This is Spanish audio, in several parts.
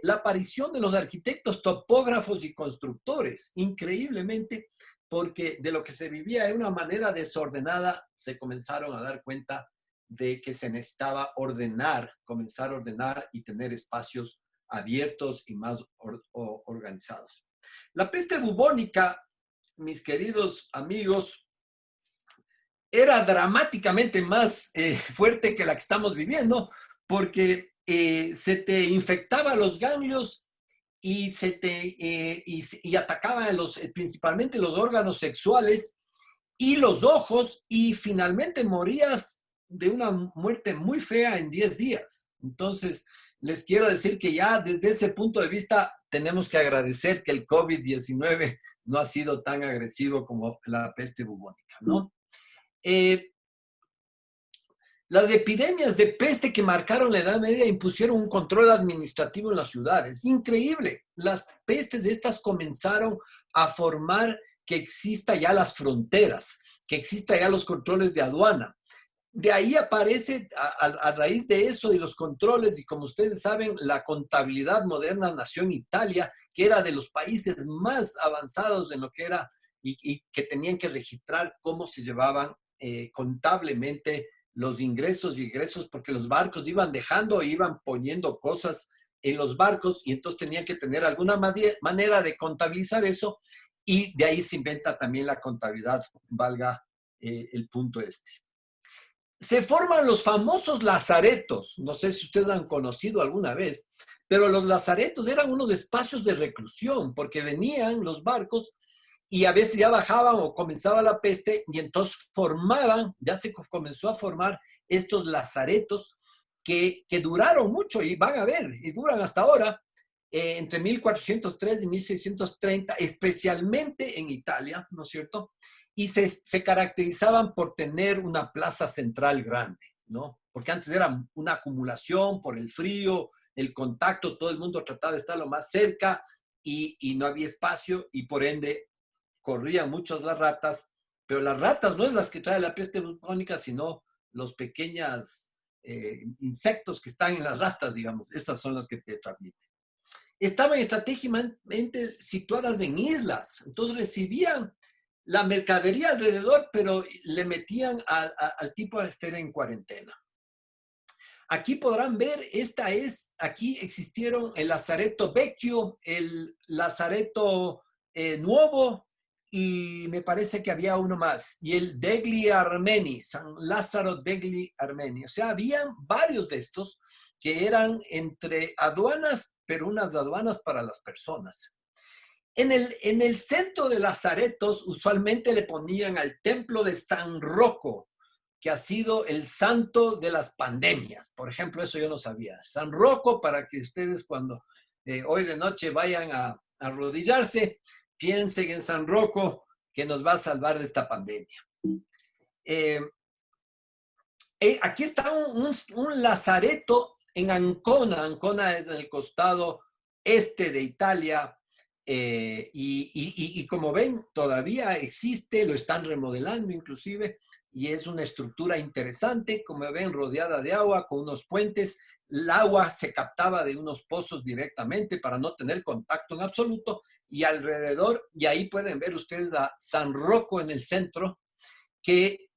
la aparición de los arquitectos, topógrafos y constructores, increíblemente, porque de lo que se vivía de una manera desordenada, se comenzaron a dar cuenta de que se necesitaba comenzar a ordenar y tener espacios abiertos y más organizados. La peste bubónica, mis queridos amigos, era dramáticamente más fuerte que la que estamos viviendo, porque se te infectaba los ganglios y atacaban principalmente los órganos sexuales y los ojos, y finalmente morías de una muerte muy fea en 10 días. Entonces, les quiero decir que ya desde ese punto de vista tenemos que agradecer que el COVID-19 no ha sido tan agresivo como la peste bubónica, ¿no? Las epidemias de peste que marcaron la Edad Media impusieron un control administrativo en las ciudades. Increíble. Las pestes estas comenzaron a formar que exista ya las fronteras, que exista ya los controles de aduana. De ahí aparece, a raíz de eso y los controles, y como ustedes saben, la contabilidad moderna nació en Italia, que era de los países más avanzados en lo que era y que tenían que registrar cómo se llevaban contablemente los ingresos y egresos, porque los barcos iban dejando e iban poniendo cosas en los barcos y entonces tenían que tener alguna manera de contabilizar eso, y de ahí se inventa también la contabilidad, valga el punto este. Se forman los famosos lazaretos, no sé si ustedes han conocido alguna vez, pero los lazaretos eran unos espacios de reclusión, porque venían los barcos y a veces ya bajaban o comenzaba la peste y entonces ya se comenzó a formar estos lazaretos que duraron mucho y van a ver, y duran hasta ahora, entre 1403 y 1630, especialmente en Italia, ¿no es cierto? Y se caracterizaban por tener una plaza central grande, ¿no? Porque antes era una acumulación por el frío, el contacto, todo el mundo trataba de estar lo más cerca y no había espacio y por ende corrían muchas las ratas, pero las ratas no es las que trae la peste bubónica, sino los pequeños insectos que están en las ratas, digamos, estas son las que te transmiten. Estaban estratégicamente situadas en islas, entonces recibían la mercadería alrededor, pero le metían al tipo a estar en cuarentena. Aquí podrán ver, aquí existieron el Lazaretto Vecchio, el Lazaretto Nuevo, y me parece que había uno más, y el degli Armeni, San Lázaro degli Armeni. O sea, habían varios de estos que eran entre aduanas, pero unas aduanas para las personas. En el centro de Lazaretos usualmente le ponían al templo de San Rocco, que ha sido el santo de las pandemias. Por ejemplo, eso yo no sabía. San Rocco, para que ustedes cuando hoy de noche vayan a arrodillarse, piensen en San Rocco, que nos va a salvar de esta pandemia. Aquí está un lazareto en Ancona. Ancona es en el costado este de Italia. Y como ven, todavía existe, lo están remodelando inclusive, y es una estructura interesante, como ven, rodeada de agua, con unos puentes. El agua se captaba de unos pozos directamente para no tener contacto en absoluto, y alrededor, y ahí pueden ver ustedes a San Rocco en el centro, que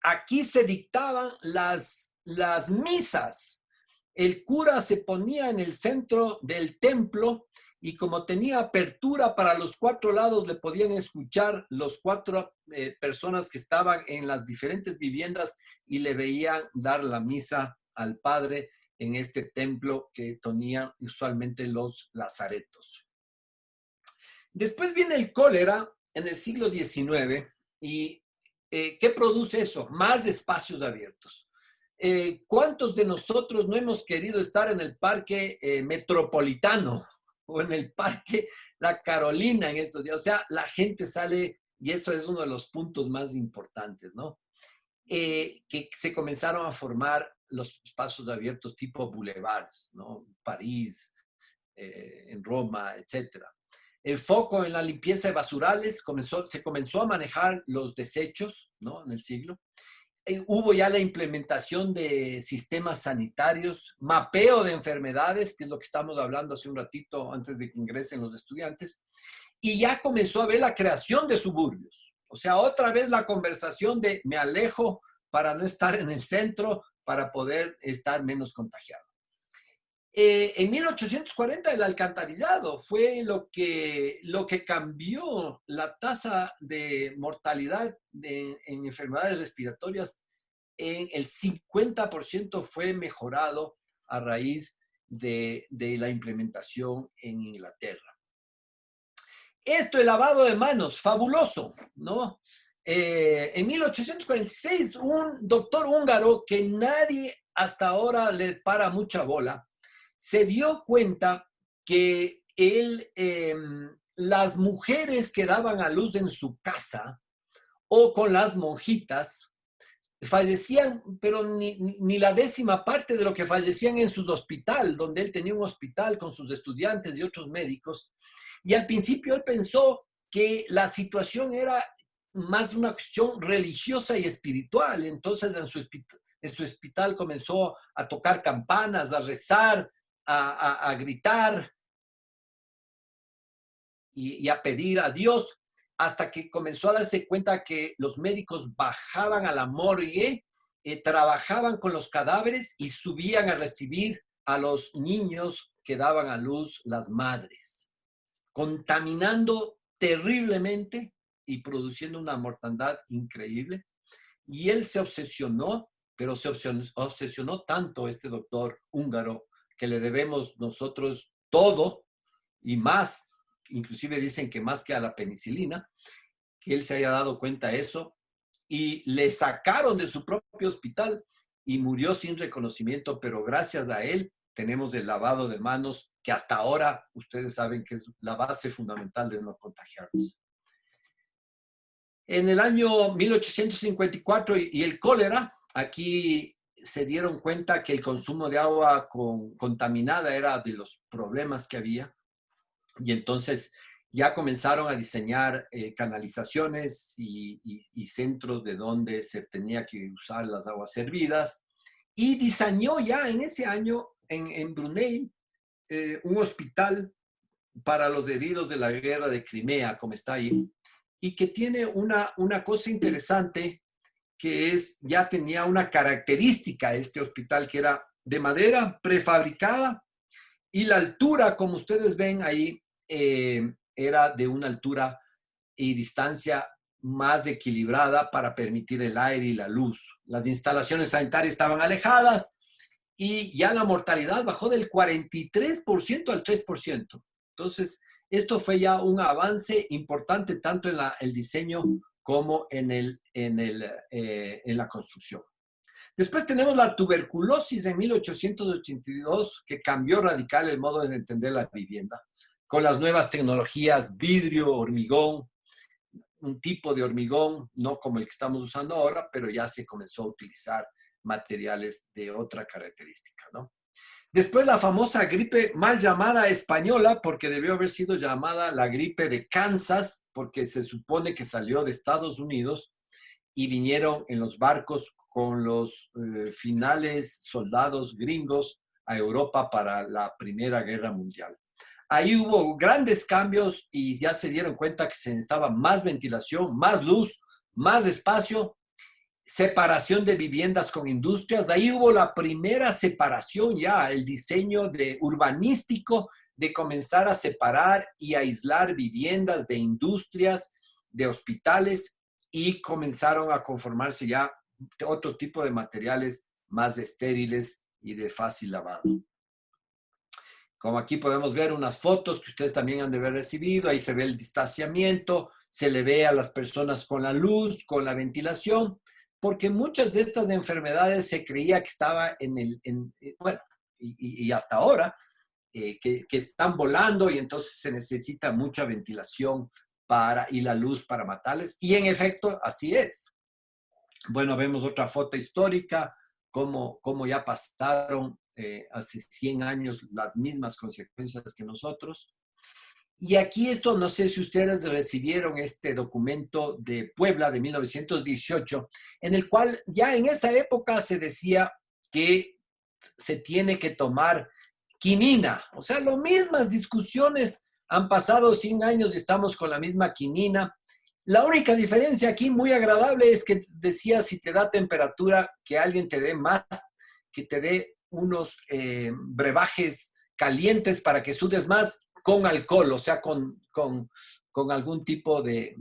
aquí se dictaban las misas. El cura se ponía en el centro del templo y como tenía apertura para los 4 lados, le podían escuchar los 4 personas que estaban en las diferentes viviendas y le veían dar la misa al Padre en este templo que tenían usualmente los lazaretos. Después viene el cólera en el siglo XIX y ¿qué produce eso? Más espacios abiertos. ¿Cuántos de nosotros no hemos querido estar en el parque metropolitano o en el parque La Carolina en estos días? O sea, la gente sale, y eso es uno de los puntos más importantes, ¿no? Que se comenzaron a formar los espacios abiertos tipo boulevards, ¿no? París, en Roma, etcétera. El foco en la limpieza de basurales se comenzó a manejar los desechos, ¿no? En el siglo. hubo ya la implementación de sistemas sanitarios, mapeo de enfermedades, que es lo que estamos hablando hace un ratito antes de que ingresen los estudiantes, y ya comenzó a ver la creación de suburbios. O sea, otra vez la conversación de me alejo para no estar en el centro, para poder estar menos contagiado. En 1840 el alcantarillado fue lo que cambió la tasa de mortalidad en enfermedades respiratorias. En el 50% fue mejorado a raíz de la implementación en Inglaterra. Esto, el lavado de manos, fabuloso, ¿no? En 1846, un doctor húngaro que nadie hasta ahora le para mucha bola, se dio cuenta que las mujeres que daban a luz en su casa o con las monjitas fallecían, pero ni la décima parte de lo que fallecían en su hospital, donde él tenía un hospital con sus estudiantes y otros médicos. Y al principio él pensó que la situación era más una cuestión religiosa y espiritual. Entonces en su hospital comenzó a tocar campanas, a rezar, a gritar y a pedir a Dios, hasta que comenzó a darse cuenta que los médicos bajaban a la morgue, trabajaban con los cadáveres y subían a recibir a los niños que daban a luz las madres, contaminando terriblemente y produciendo una mortandad increíble. Y él se obsesionó, pero se obsesionó tanto este doctor húngaro que le debemos nosotros todo y más, inclusive dicen que más que a la penicilina, que él se haya dado cuenta de eso y le sacaron de su propio hospital y murió sin reconocimiento, pero gracias a él tenemos el lavado de manos, que hasta ahora ustedes saben que es la base fundamental de no contagiarnos. En el año 1854 y el cólera, aquí se dieron cuenta que el consumo de agua contaminada era de los problemas que había, y entonces ya comenzaron a diseñar canalizaciones y centros de donde se tenía que usar las aguas servidas, y diseñó ya en ese año en Brunei un hospital para los heridos de la guerra de Crimea, como está ahí, y que tiene una cosa interesante, que es, ya tenía una característica este hospital, que era de madera prefabricada, y la altura, como ustedes ven ahí, era de una altura y distancia más equilibrada para permitir el aire y la luz. Las instalaciones sanitarias estaban alejadas y ya la mortalidad bajó del 43% al 3%. Entonces, esto fue ya un avance importante tanto en el diseño como en la construcción. Después tenemos la tuberculosis en 1882, que cambió radical el modo de entender la vivienda, con las nuevas tecnologías, vidrio, hormigón, un tipo de hormigón, no como el que estamos usando ahora, pero ya se comenzó a utilizar materiales de otra característica, ¿no? Después la famosa gripe mal llamada española, porque debió haber sido llamada la gripe de Kansas, porque se supone que salió de Estados Unidos y vinieron en los barcos con los finales soldados gringos a Europa para la Primera Guerra Mundial. Ahí hubo grandes cambios y ya se dieron cuenta que se necesitaba más ventilación, más luz, más espacio, separación de viviendas con industrias. Ahí hubo la primera separación ya, el diseño urbanístico de comenzar a separar y aislar viviendas de industrias, de hospitales, y comenzaron a conformarse ya otro tipo de materiales más estériles y de fácil lavado. Como aquí podemos ver unas fotos que ustedes también han de haber recibido, ahí se ve el distanciamiento, se le ve a las personas con la luz, con la ventilación, porque muchas de estas enfermedades se creía que estaba bueno, y hasta ahora, que están volando, y entonces se necesita mucha ventilación y la luz para matarles, y en efecto así es. Bueno, vemos otra foto histórica, cómo ya pasaron hace 100 años las mismas consecuencias que nosotros. Y aquí esto, no sé si ustedes recibieron este documento de Puebla de 1918, en el cual ya en esa época se decía que se tiene que tomar quinina. O sea, las mismas discusiones han pasado 100 años y estamos con la misma quinina. La única diferencia aquí muy agradable es que decía si te da temperatura, que alguien te dé más, que te dé unos brebajes calientes para que sudes más con alcohol, o sea, con algún tipo de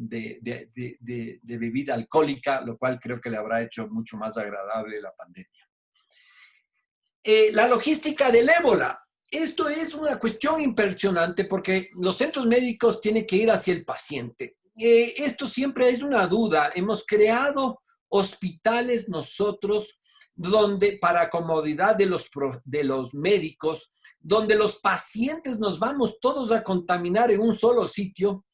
bebida alcohólica, lo cual creo que le habrá hecho mucho más agradable la pandemia. La logística del ébola. Esto es una cuestión impresionante porque los centros médicos tienen que ir hacia el paciente. Esto siempre es una duda. Hemos creado hospitales nosotros donde para comodidad de los médicos, donde los pacientes nos vamos todos a contaminar en un solo sitio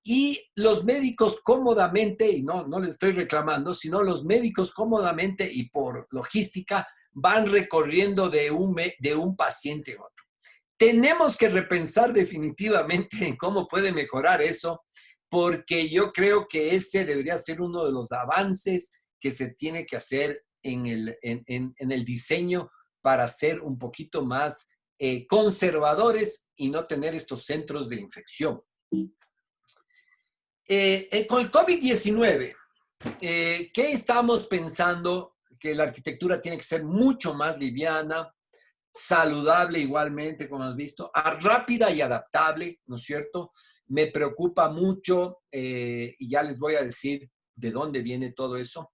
y los médicos cómodamente, y no les estoy reclamando, sino los médicos cómodamente y por logística van recorriendo de un paciente a otro. Tenemos que repensar definitivamente en cómo puede mejorar eso, porque yo creo que ese debería ser uno de los avances que se tiene que hacer en el diseño para ser un poquito más conservadores y no tener estos centros de infección. Con el COVID-19, ¿qué estamos pensando? Que la arquitectura tiene que ser mucho más liviana, saludable igualmente, como has visto, rápida y adaptable, ¿no es cierto? Me preocupa mucho, y ya les voy a decir de dónde viene todo eso.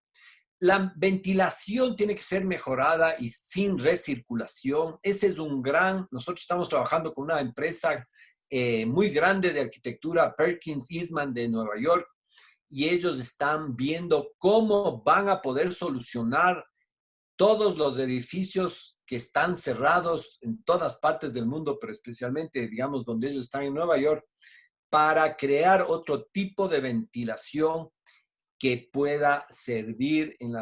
La ventilación tiene que ser mejorada y sin recirculación. Ese es nosotros estamos trabajando con una empresa muy grande de arquitectura, Perkins Eastman de Nueva York, y ellos están viendo cómo van a poder solucionar todos los edificios que están cerrados en todas partes del mundo, pero especialmente, digamos, donde ellos están en Nueva York, para crear otro tipo de ventilación que pueda servir en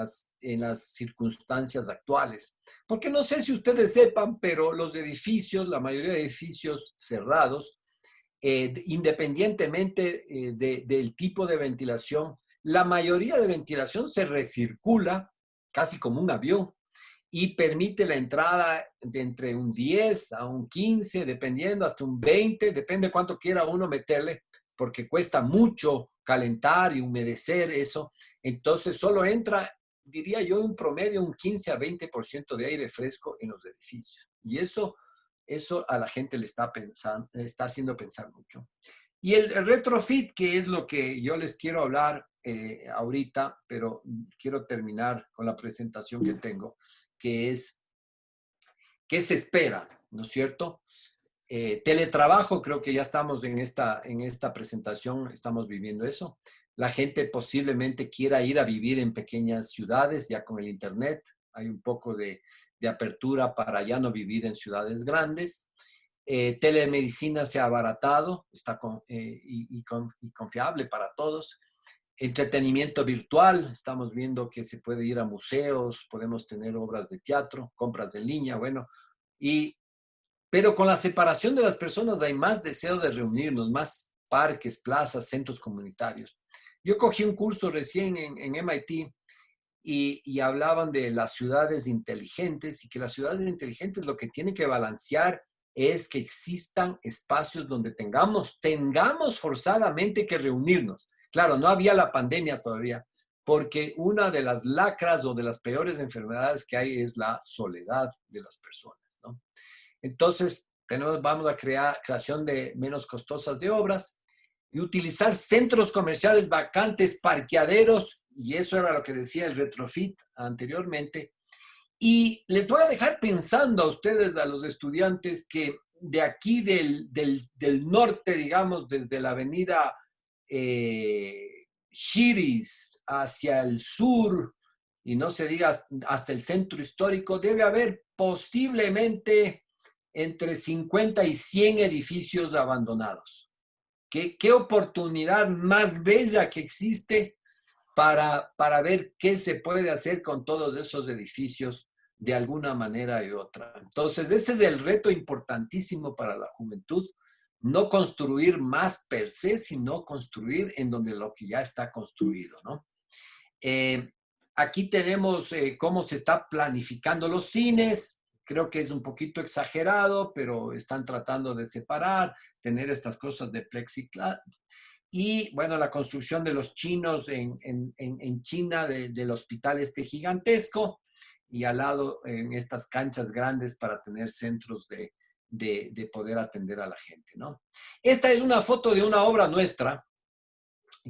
las circunstancias actuales. Porque no sé si ustedes sepan, pero los edificios, la mayoría de edificios cerrados, independientemente del tipo de ventilación, la mayoría de ventilación se recircula casi como un avión y permite la entrada de entre un 10 a un 15, dependiendo, hasta un 20, depende cuánto quiera uno meterle, porque cuesta mucho calentar y humedecer eso. Entonces solo entra, diría yo, un promedio, un 15 a 20% de aire fresco en los edificios. Y eso a la gente le está haciendo pensar mucho. Y el retrofit, que es lo que yo les quiero hablar ahorita, pero quiero terminar con la presentación que tengo, que es, ¿qué se espera? ¿No es cierto? Teletrabajo, creo que ya estamos en esta presentación, estamos viviendo eso. La gente posiblemente quiera ir a vivir en pequeñas ciudades, ya con el Internet. Hay un poco de apertura para ya no vivir en ciudades grandes. Telemedicina se ha abaratado, está y confiable para todos. Entretenimiento virtual, estamos viendo que se puede ir a museos, podemos tener obras de teatro, compras en línea, bueno, pero con la separación de las personas hay más deseo de reunirnos, más parques, plazas, centros comunitarios. Yo cogí un curso recién en MIT y hablaban de las ciudades inteligentes y que las ciudades inteligentes lo que tienen que balancear es que existan espacios donde tengamos forzadamente que reunirnos. Claro, no había la pandemia todavía, porque una de las lacras o de las peores enfermedades que hay es la soledad de las personas, ¿no? Entonces, vamos a creación de menos costosas de obras y utilizar centros comerciales vacantes, parqueaderos, y eso era lo que decía el retrofit anteriormente. Y les voy a dejar pensando a ustedes, a los estudiantes, que de aquí del norte, digamos, desde la avenida Shiris hacia el sur, y no se diga hasta el centro histórico, debe haber posiblemente entre 50 y 100 edificios abandonados. ¿Qué oportunidad más bella que existe para ver qué se puede hacer con todos esos edificios de alguna manera y otra? Entonces, ese es el reto importantísimo para la juventud, no construir más per se, sino construir en donde lo que ya está construido, ¿no? Eh, Aquí tenemos cómo se está planificando los cines. Creo que es un poquito exagerado, pero están tratando de separar, tener estas cosas de plexiglas. Y bueno, la construcción de los chinos en China, del hospital este gigantesco, y al lado en estas canchas grandes para tener centros de poder atender a la gente, ¿no? Esta es una foto de una obra nuestra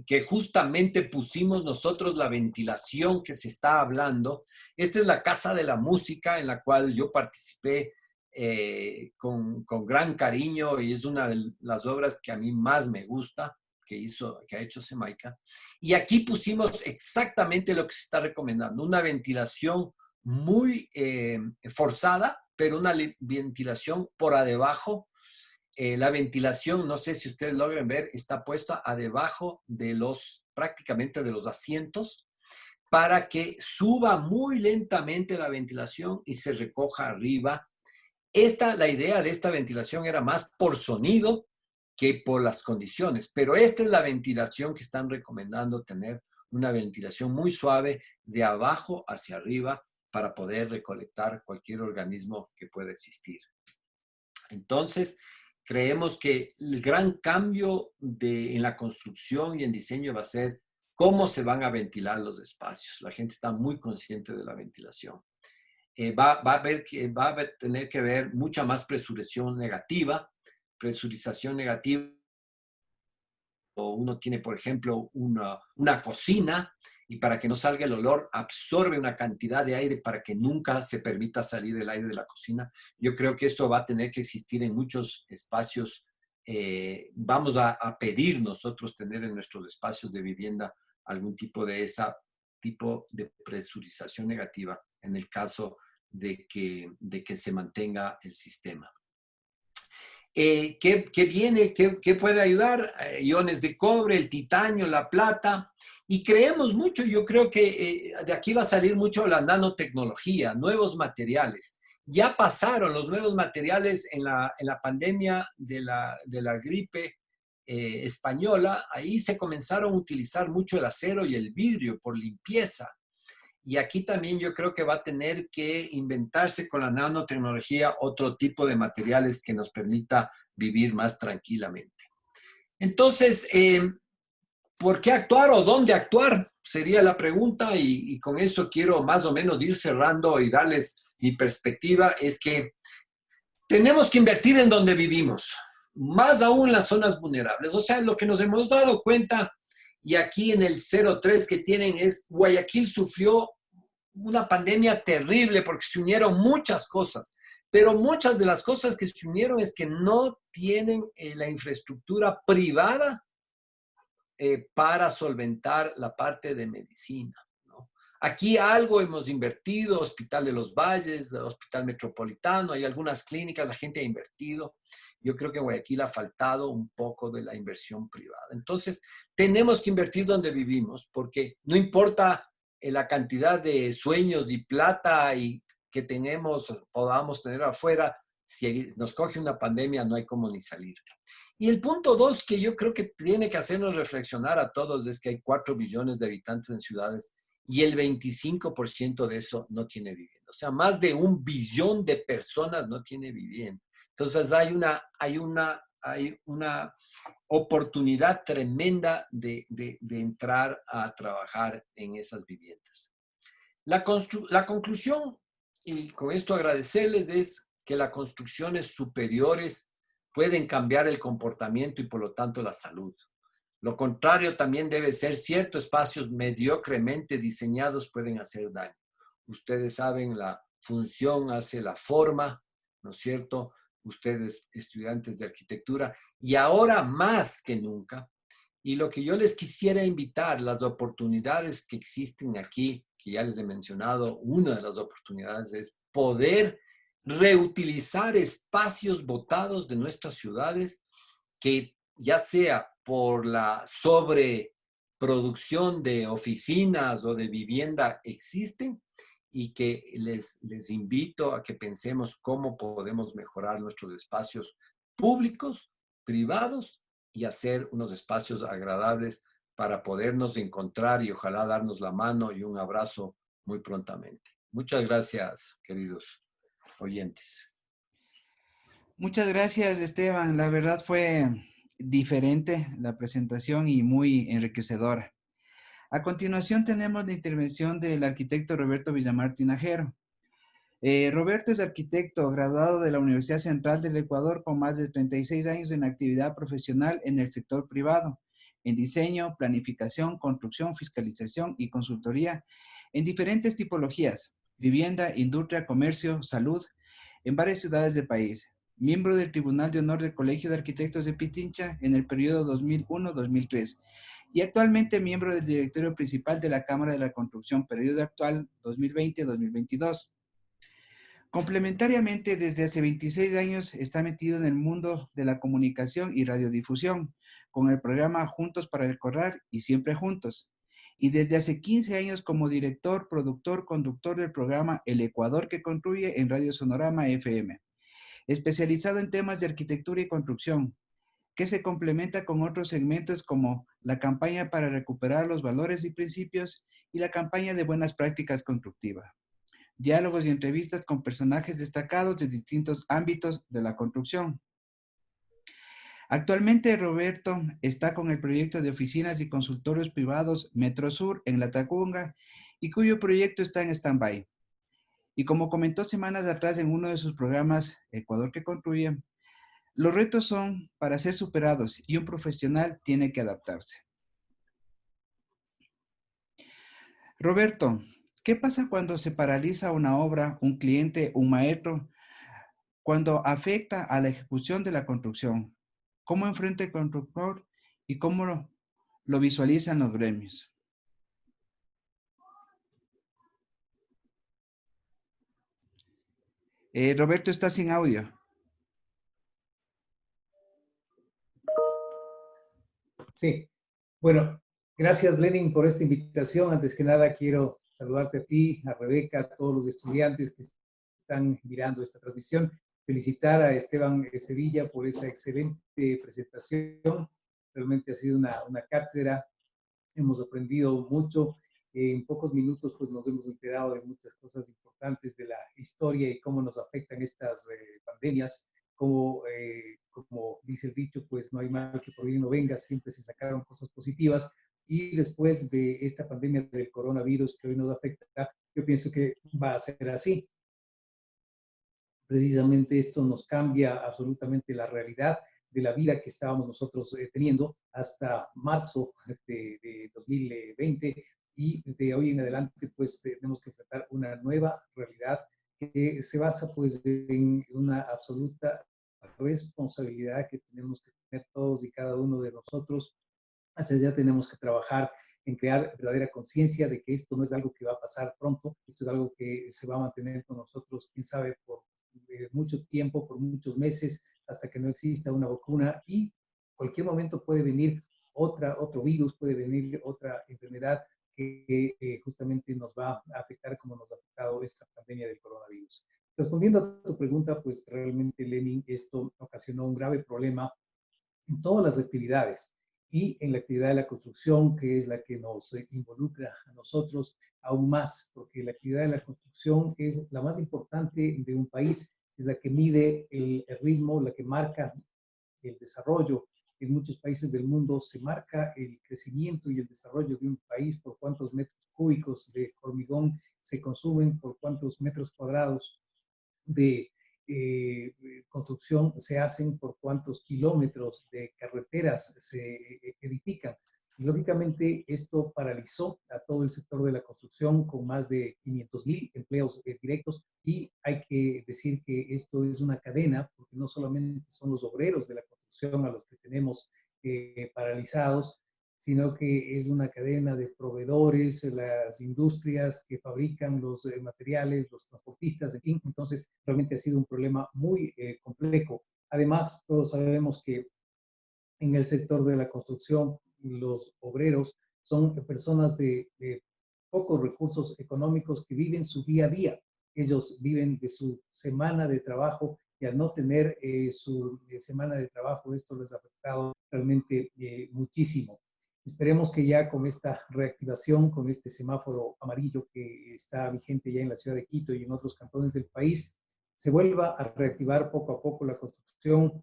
que justamente pusimos nosotros la ventilación que se está hablando. Esta es la Casa de la Música en la cual yo participé con gran cariño y es una de las obras que a mí más me gusta que ha hecho Semaica. Y aquí pusimos exactamente lo que se está recomendando, una ventilación muy forzada, pero una ventilación por abajo. La ventilación, no sé si ustedes logran ver, está puesta a debajo de prácticamente de los asientos para que suba muy lentamente la ventilación y se recoja arriba. La idea de esta ventilación era más por sonido que por las condiciones, pero esta es la ventilación que están recomendando tener, una ventilación muy suave de abajo hacia arriba para poder recolectar cualquier organismo que pueda existir. Entonces, creemos que el gran cambio en la construcción y en diseño va a ser cómo se van a ventilar los espacios. La gente está muy consciente de la ventilación. Va a tener que ver mucha más presurización negativa. O uno tiene, por ejemplo, una cocina y para que no salga el olor, absorbe una cantidad de aire para que nunca se permita salir el aire de la cocina. Yo creo que esto va a tener que existir en muchos espacios. Vamos a pedir nosotros tener en nuestros espacios de vivienda algún tipo de tipo de presurización negativa en el caso de que se mantenga el sistema. ¿Qué viene? ¿Qué puede ayudar? Iones de cobre, el titanio, la plata. Y creemos mucho, yo creo que de aquí va a salir mucho la nanotecnología, nuevos materiales. Ya pasaron los nuevos materiales en la pandemia de la gripe española. Ahí se comenzaron a utilizar mucho el acero y el vidrio por limpieza. Y aquí también yo creo que va a tener que inventarse con la nanotecnología otro tipo de materiales que nos permita vivir más tranquilamente. Entonces, ¿por qué actuar o dónde actuar? Sería la pregunta y con eso quiero más o menos ir cerrando y darles mi perspectiva. Es que tenemos que invertir en donde vivimos, más aún en las zonas vulnerables. O sea, lo que nos hemos dado cuenta, y aquí en el 03 que tienen es, Guayaquil sufrió una pandemia terrible porque se unieron muchas cosas, pero muchas de las cosas que se unieron es que no tienen la infraestructura privada para solventar la parte de medicina, ¿no? Aquí algo hemos invertido, Hospital de los Valles, Hospital Metropolitano, hay algunas clínicas, la gente ha invertido. Yo creo que en Guayaquil ha faltado un poco de la inversión privada. Entonces, tenemos que invertir donde vivimos, porque no importa la cantidad de sueños y plata que podamos tener afuera, si nos coge una pandemia no hay cómo ni salir. Y el punto dos que yo creo que tiene que hacernos reflexionar a todos es que hay 4 billones de habitantes en ciudades y el 25% de eso no tiene vivienda. O sea, más de 1 billón de personas no tiene vivienda. Entonces hay una oportunidad tremenda de entrar a trabajar en esas viviendas. La conclusión, y con esto agradecerles, es que las construcciones superiores pueden cambiar el comportamiento y por lo tanto la salud. Lo contrario también debe ser cierto, espacios mediocremente diseñados pueden hacer daño. Ustedes saben, la función hace la forma, ¿no es cierto? Ustedes, estudiantes de arquitectura, y ahora más que nunca. Y lo que yo les quisiera invitar, las oportunidades que existen aquí, que ya les he mencionado, una de las oportunidades es poder reutilizar espacios botados de nuestras ciudades que ya sea por la sobreproducción de oficinas o de vivienda existen y que les invito a que pensemos cómo podemos mejorar nuestros espacios públicos privados y hacer unos espacios agradables para podernos encontrar y ojalá darnos la mano y un abrazo muy prontamente. Muchas gracias, queridos oyentes. Muchas gracias, Esteban. La verdad fue diferente la presentación y muy enriquecedora. A continuación tenemos la intervención del arquitecto Roberto Villamar Tinajero. Roberto es arquitecto graduado de la Universidad Central del Ecuador con más de 36 años en actividad profesional en el sector privado, en diseño, planificación, construcción, fiscalización y consultoría en diferentes tipologías, vivienda, industria, comercio, salud, en varias ciudades del país. Miembro del Tribunal de Honor del Colegio de Arquitectos de Pichincha en el periodo 2001-2003 y actualmente miembro del directorio principal de la Cámara de la Construcción, periodo actual 2020-2022. Complementariamente, desde hace 26 años está metido en el mundo de la comunicación y radiodifusión, con el programa Juntos para Recordar y Siempre Juntos. Y desde hace 15 años como director, productor, conductor del programa El Ecuador que Construye en Radio Sonorama FM, especializado en temas de arquitectura y construcción, que se complementa con otros segmentos como la campaña para recuperar los valores y principios y la campaña de buenas prácticas constructivas. Diálogos y entrevistas con personajes destacados de distintos ámbitos de la construcción. Actualmente Roberto está con el proyecto de oficinas y consultorios privados Metrosur en La Tacunga y cuyo proyecto está en stand-by. Y como comentó semanas atrás en uno de sus programas Ecuador que Construye, los retos son para ser superados y un profesional tiene que adaptarse. Roberto, ¿qué pasa cuando se paraliza una obra, un cliente, un maestro, cuando afecta a la ejecución de la construcción? ¿Cómo enfrenta el constructor y cómo lo visualizan los gremios? Roberto está sin audio. Sí, bueno, gracias Lenin por esta invitación. Antes que nada quiero saludarte a ti, a Rebeca, a todos los estudiantes que están mirando esta transmisión. Felicitar a Esteban Sevilla por esa excelente presentación. Realmente ha sido una cátedra. Hemos aprendido mucho. En pocos minutos pues nos hemos enterado de muchas cosas importantes de la historia y cómo nos afectan estas pandemias. Como dice el dicho, pues no hay mal que por bien no venga, siempre se sacaron cosas positivas. Y después de esta pandemia del coronavirus que hoy nos afecta, yo pienso que va a ser así. Precisamente esto nos cambia absolutamente la realidad de la vida que estábamos nosotros teniendo hasta marzo de 2020 y de hoy en adelante pues tenemos que enfrentar una nueva realidad que se basa pues en una absoluta responsabilidad que tenemos que tener todos y cada uno de nosotros. Hacia allá tenemos que trabajar en crear verdadera conciencia de que esto no es algo que va a pasar pronto, esto es algo que se va a mantener con nosotros, quién sabe, por mucho tiempo, por muchos meses, hasta que no exista una vacuna y cualquier momento puede venir otro virus, puede venir otra enfermedad que justamente nos va a afectar como nos ha afectado esta pandemia del coronavirus. Respondiendo a tu pregunta, pues realmente, Lenin, esto ocasionó un grave problema en todas las actividades y en la actividad de la construcción, que es la que nos involucra a nosotros aún más, porque la actividad de la construcción es la más importante de un país, es la que mide el ritmo, la que marca el desarrollo. En muchos países del mundo se marca el crecimiento y el desarrollo de un país por cuántos metros cúbicos de hormigón se consumen, por cuántos metros cuadrados de construcción se hacen, por cuántos kilómetros de carreteras se edifican. Y lógicamente esto paralizó a todo el sector de la construcción con más de 500,000 empleos directos y hay que decir que esto es una cadena porque no solamente son los obreros de la construcción a los que tenemos paralizados, sino que es una cadena de proveedores, las industrias que fabrican los materiales, los transportistas, en fin. Entonces, realmente ha sido un problema muy complejo. Además, todos sabemos que en el sector de la construcción, los obreros son personas de pocos recursos económicos que viven su día a día. Ellos viven de su semana de trabajo y al no tener su semana de trabajo, esto les ha afectado realmente muchísimo. Esperemos que ya con esta reactivación, con este semáforo amarillo que está vigente ya en la ciudad de Quito y en otros cantones del país, se vuelva a reactivar poco a poco la construcción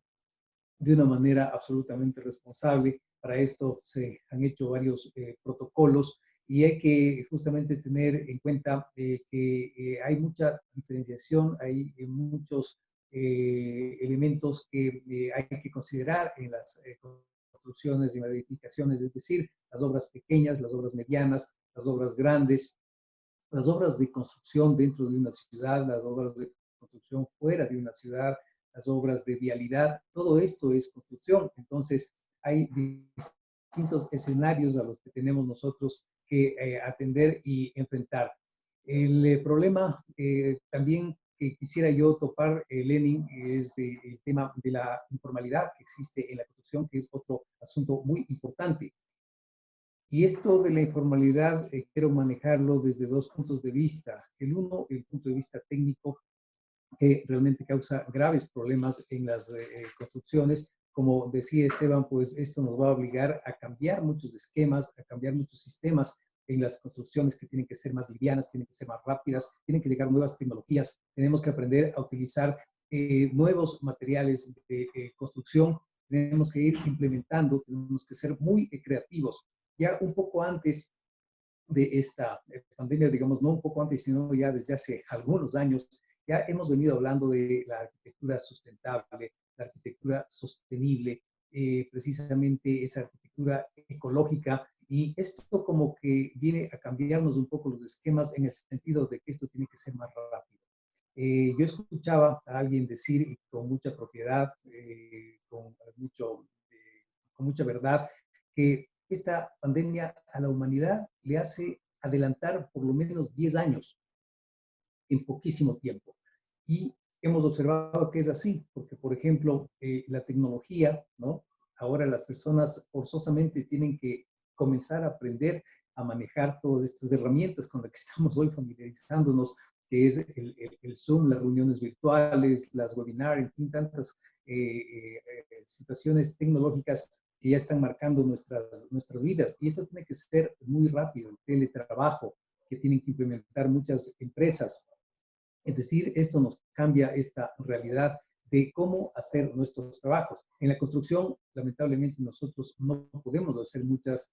de una manera absolutamente responsable. Para esto se han hecho varios protocolos y hay que justamente tener en cuenta que hay mucha diferenciación, hay muchos elementos que hay que considerar en las construcciones y en las edificaciones, es decir, las obras pequeñas, las obras medianas, las obras grandes, las obras de construcción dentro de una ciudad, las obras de construcción fuera de una ciudad, las obras de vialidad, todo esto es construcción. Entonces, hay distintos escenarios a los que tenemos nosotros que atender y enfrentar. El problema también que quisiera yo topar, Lenin, es el tema de la informalidad que existe en la construcción, que es otro asunto muy importante. Y esto de la informalidad quiero manejarlo desde dos puntos de vista. El uno, el punto de vista técnico, que realmente causa graves problemas en las construcciones. Como decía Esteban, pues esto nos va a obligar a cambiar muchos esquemas, a cambiar muchos sistemas en las construcciones que tienen que ser más livianas, tienen que ser más rápidas, tienen que llegar nuevas tecnologías. Tenemos que aprender a utilizar nuevos materiales de construcción. Tenemos que ir implementando, tenemos que ser muy creativos. Ya un poco antes de esta pandemia, digamos, no un poco antes, sino ya desde hace algunos años, ya hemos venido hablando de la arquitectura sustentable, la arquitectura sostenible, precisamente esa arquitectura ecológica, y esto como que viene a cambiarnos un poco los esquemas en el sentido de que esto tiene que ser más rápido. Yo escuchaba a alguien decir, y con mucha propiedad, con mucha verdad, que esta pandemia a la humanidad le hace adelantar por lo menos 10 años en poquísimo tiempo. Y hemos observado que es así, porque, por ejemplo, la tecnología, ¿no? Ahora las personas forzosamente tienen que comenzar a aprender a manejar todas estas herramientas con las que estamos hoy familiarizándonos, que es el Zoom, las reuniones virtuales, las webinars, en fin, tantas situaciones tecnológicas que ya están marcando nuestras vidas. Y esto tiene que ser muy rápido, el teletrabajo que tienen que implementar muchas empresas. Es decir, esto nos cambia esta realidad de cómo hacer nuestros trabajos. En la construcción, lamentablemente, nosotros no podemos hacer muchas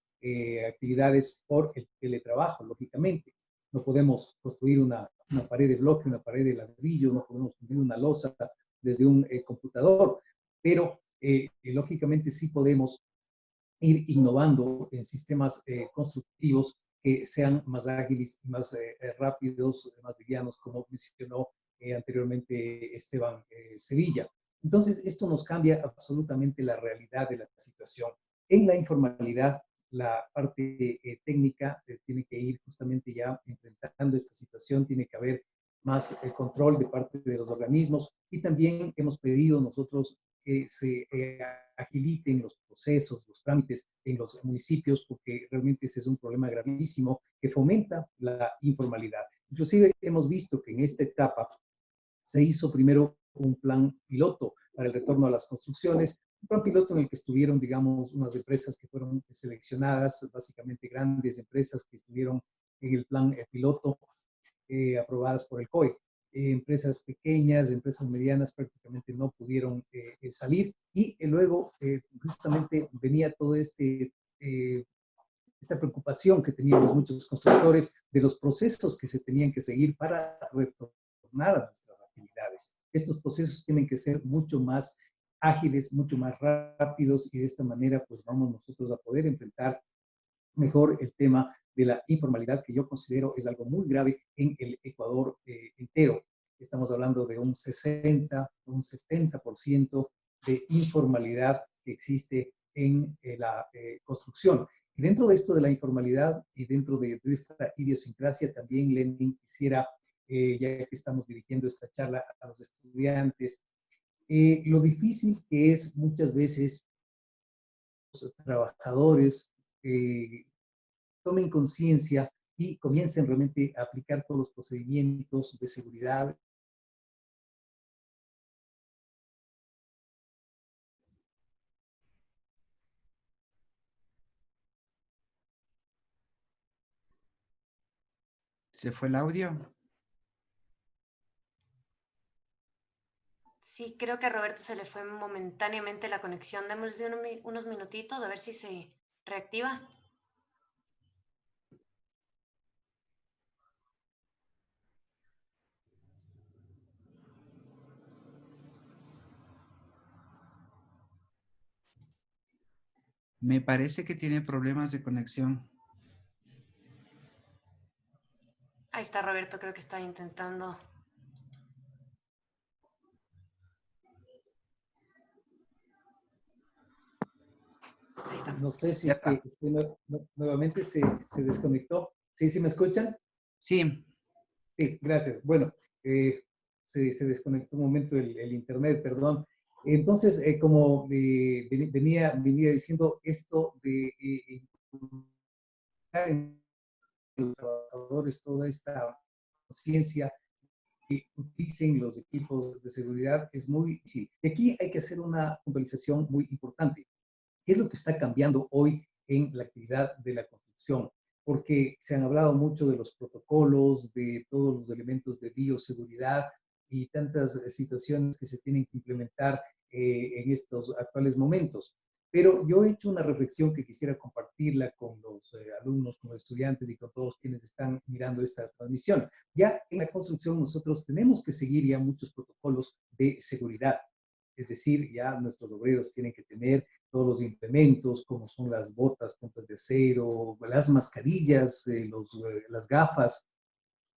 actividades por el teletrabajo, lógicamente. No podemos construir una pared de bloque, una pared de ladrillo, no podemos construir una losa desde un computador, pero lógicamente sí podemos ir innovando en sistemas constructivos que sean más ágiles y más rápidos, más livianos, como mencionó anteriormente Esteban Sevilla. Entonces, esto nos cambia absolutamente la realidad de la situación. En la informalidad, la parte técnica tiene que ir justamente ya enfrentando esta situación, tiene que haber más control de parte de los organismos y también hemos pedido nosotros que se agiliten los procesos, los trámites en los municipios, porque realmente ese es un problema gravísimo que fomenta la informalidad. Inclusive hemos visto que en esta etapa se hizo primero un plan piloto para el retorno a las construcciones, un plan piloto en el que estuvieron, digamos, unas empresas que fueron seleccionadas, básicamente grandes empresas que estuvieron en el plan piloto, aprobadas por el COE. Empresas pequeñas, empresas medianas prácticamente no pudieron salir y luego justamente venía todo esta preocupación que teníamos muchos constructores de los procesos que se tenían que seguir para retornar a nuestras actividades. Estos procesos tienen que ser mucho más ágiles, mucho más rápidos y de esta manera pues vamos nosotros a poder enfrentar mejor el tema de la informalidad, que yo considero es algo muy grave en el Ecuador entero. Estamos hablando de un 60, un 70% de informalidad que existe en la construcción. Y dentro de esto de la informalidad y dentro de nuestra idiosincrasia, también, Lenin, quisiera, ya que estamos dirigiendo esta charla a los estudiantes, lo difícil que es muchas veces los trabajadores tomen conciencia y comiencen realmente a aplicar todos los procedimientos de seguridad ¿Se fue el audio? Sí, creo que a Roberto se le fue momentáneamente la conexión. Démosle unos minutitos a ver si se reactiva. Me parece que tiene problemas de conexión. Ahí está Roberto, creo que está intentando. Ahí No estamos. sé si Ya es que, está. nuevamente se desconectó. ¿Sí, sí me escuchan? Sí, Sí, gracias. Bueno, se desconectó un momento el internet, perdón. Entonces, como venía diciendo esto de inculcar en los trabajadores toda esta conciencia que utilicen los equipos de seguridad es muy difícil. Y aquí hay que hacer una puntualización muy importante. ¿Qué es lo que está cambiando hoy en la actividad de la construcción? Porque se han hablado mucho de los protocolos, de todos los elementos de bioseguridad y tantas situaciones que se tienen que implementar en estos actuales momentos. Pero yo he hecho una reflexión que quisiera compartirla con los alumnos, con los estudiantes y con todos quienes están mirando esta transmisión. Ya en la construcción nosotros tenemos que seguir ya muchos protocolos de seguridad. Es decir, ya nuestros obreros tienen que tener todos los implementos, como son las botas, puntas de acero, las mascarillas, las gafas,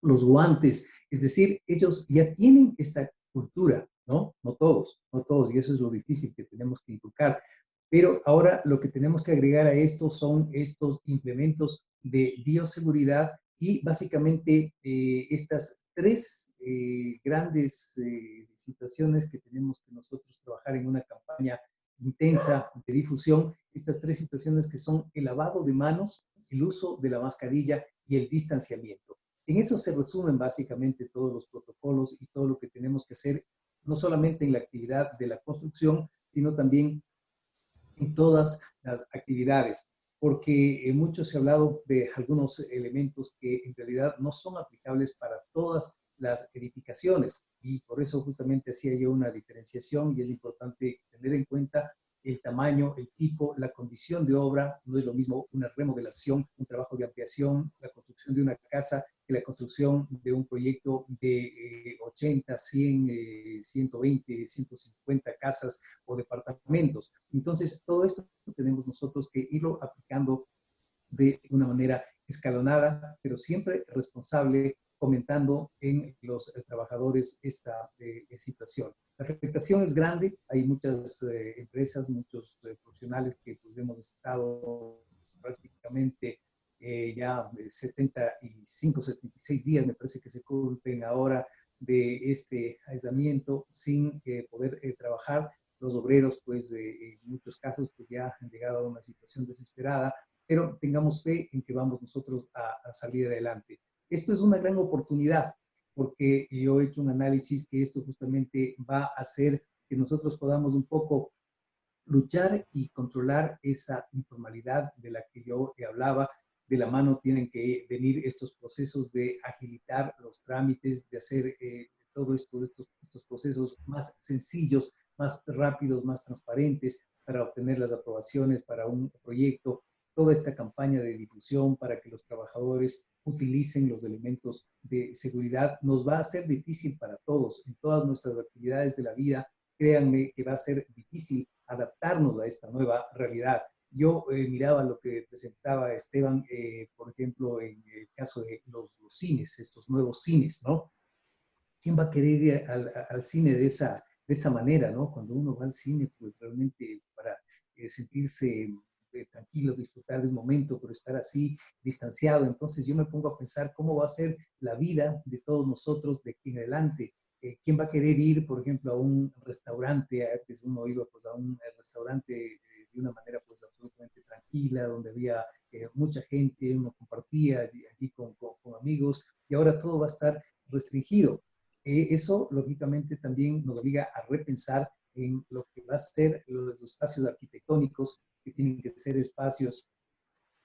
los guantes. Es decir, ellos ya tienen esta cultura, ¿no? No todos, y eso es lo difícil que tenemos que inculcar. Pero ahora lo que tenemos que agregar a esto son estos implementos de bioseguridad y básicamente estas tres grandes situaciones que tenemos que nosotros trabajar en una campaña intensa de difusión, estas tres situaciones que son el lavado de manos, el uso de la mascarilla y el distanciamiento. En eso se resumen básicamente todos los protocolos y todo lo que tenemos que hacer, no solamente en la actividad de la construcción, sino también en todas las actividades, porque mucho se ha hablado de algunos elementos que en realidad no son aplicables para todas las edificaciones y por eso justamente hacía yo una diferenciación y es importante tener en cuenta el tamaño, el tipo, la condición de obra. No es lo mismo una remodelación, un trabajo de ampliación, la construcción de una casa, que la construcción de un proyecto de 80, 100, 120, 150 casas o departamentos. Entonces, todo esto tenemos nosotros que irlo aplicando de una manera escalonada, pero siempre responsable, fomentando en los trabajadores esta situación. La afectación es grande, hay muchas empresas, muchos profesionales que pues, hemos estado prácticamente ya 75, 76 días, me parece que se cumplen ahora de este aislamiento sin poder trabajar. Los obreros, pues en muchos casos, pues ya han llegado a una situación desesperada, pero tengamos fe en que vamos nosotros a salir adelante. Esto es una gran oportunidad, porque yo he hecho un análisis que esto justamente va a hacer que nosotros podamos un poco luchar y controlar esa informalidad de la que yo hablaba. De la mano tienen que venir estos procesos de agilitar los trámites, de hacer todo esto, estos procesos más sencillos, más rápidos, más transparentes para obtener las aprobaciones para un proyecto, toda esta campaña de difusión para que los trabajadores utilicen los elementos de seguridad. Nos va a ser difícil para todos en todas nuestras actividades de la vida. Créanme que va a ser difícil adaptarnos a esta nueva realidad. Yo miraba lo que presentaba Esteban, por ejemplo, en el caso de los cines, estos nuevos cines, ¿no? ¿Quién va a querer ir al cine de esa manera, ¿no? Cuando uno va al cine, pues realmente para sentirse tranquilo, disfrutar de un momento, pero estar así distanciado. Entonces yo me pongo a pensar cómo va a ser la vida de todos nosotros de aquí en adelante. ¿Quién va a querer ir, por ejemplo, a un restaurante? Antes uno iba pues, a un restaurante de una manera pues absolutamente tranquila, donde había mucha gente, uno compartía allí con amigos, y ahora todo va a estar restringido. Eso, lógicamente, también nos obliga a repensar en lo que va a ser los espacios arquitectónicos, que tienen que ser espacios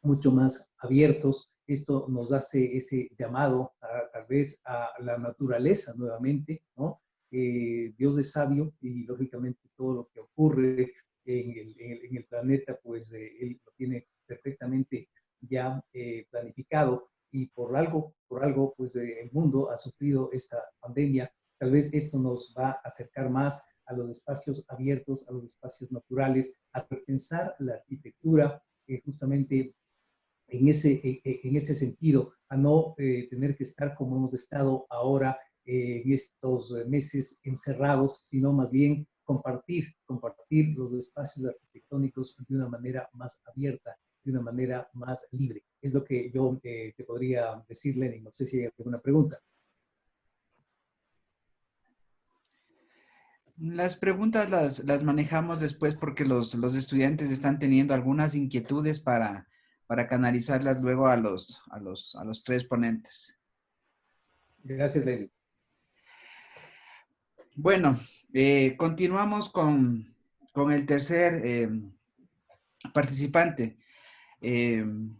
mucho más abiertos, esto nos hace ese llamado tal vez a la naturaleza nuevamente, ¿no? Dios es sabio y lógicamente todo lo que ocurre en el planeta, pues Él lo tiene perfectamente ya planificado y por algo, pues el mundo ha sufrido esta pandemia. Tal vez esto nos va a acercar más a los espacios abiertos, a los espacios naturales, a repensar la arquitectura justamente en ese sentido, a no tener que estar como hemos estado ahora en estos meses encerrados, sino más bien compartir los espacios arquitectónicos de una manera más abierta, de una manera más libre. Es lo que yo te podría decir, Lenin. No sé si hay alguna pregunta. Las preguntas las manejamos después porque los estudiantes están teniendo algunas inquietudes para canalizarlas luego a los tres ponentes. Gracias, Lenin. Bueno, continuamos con el tercer participante.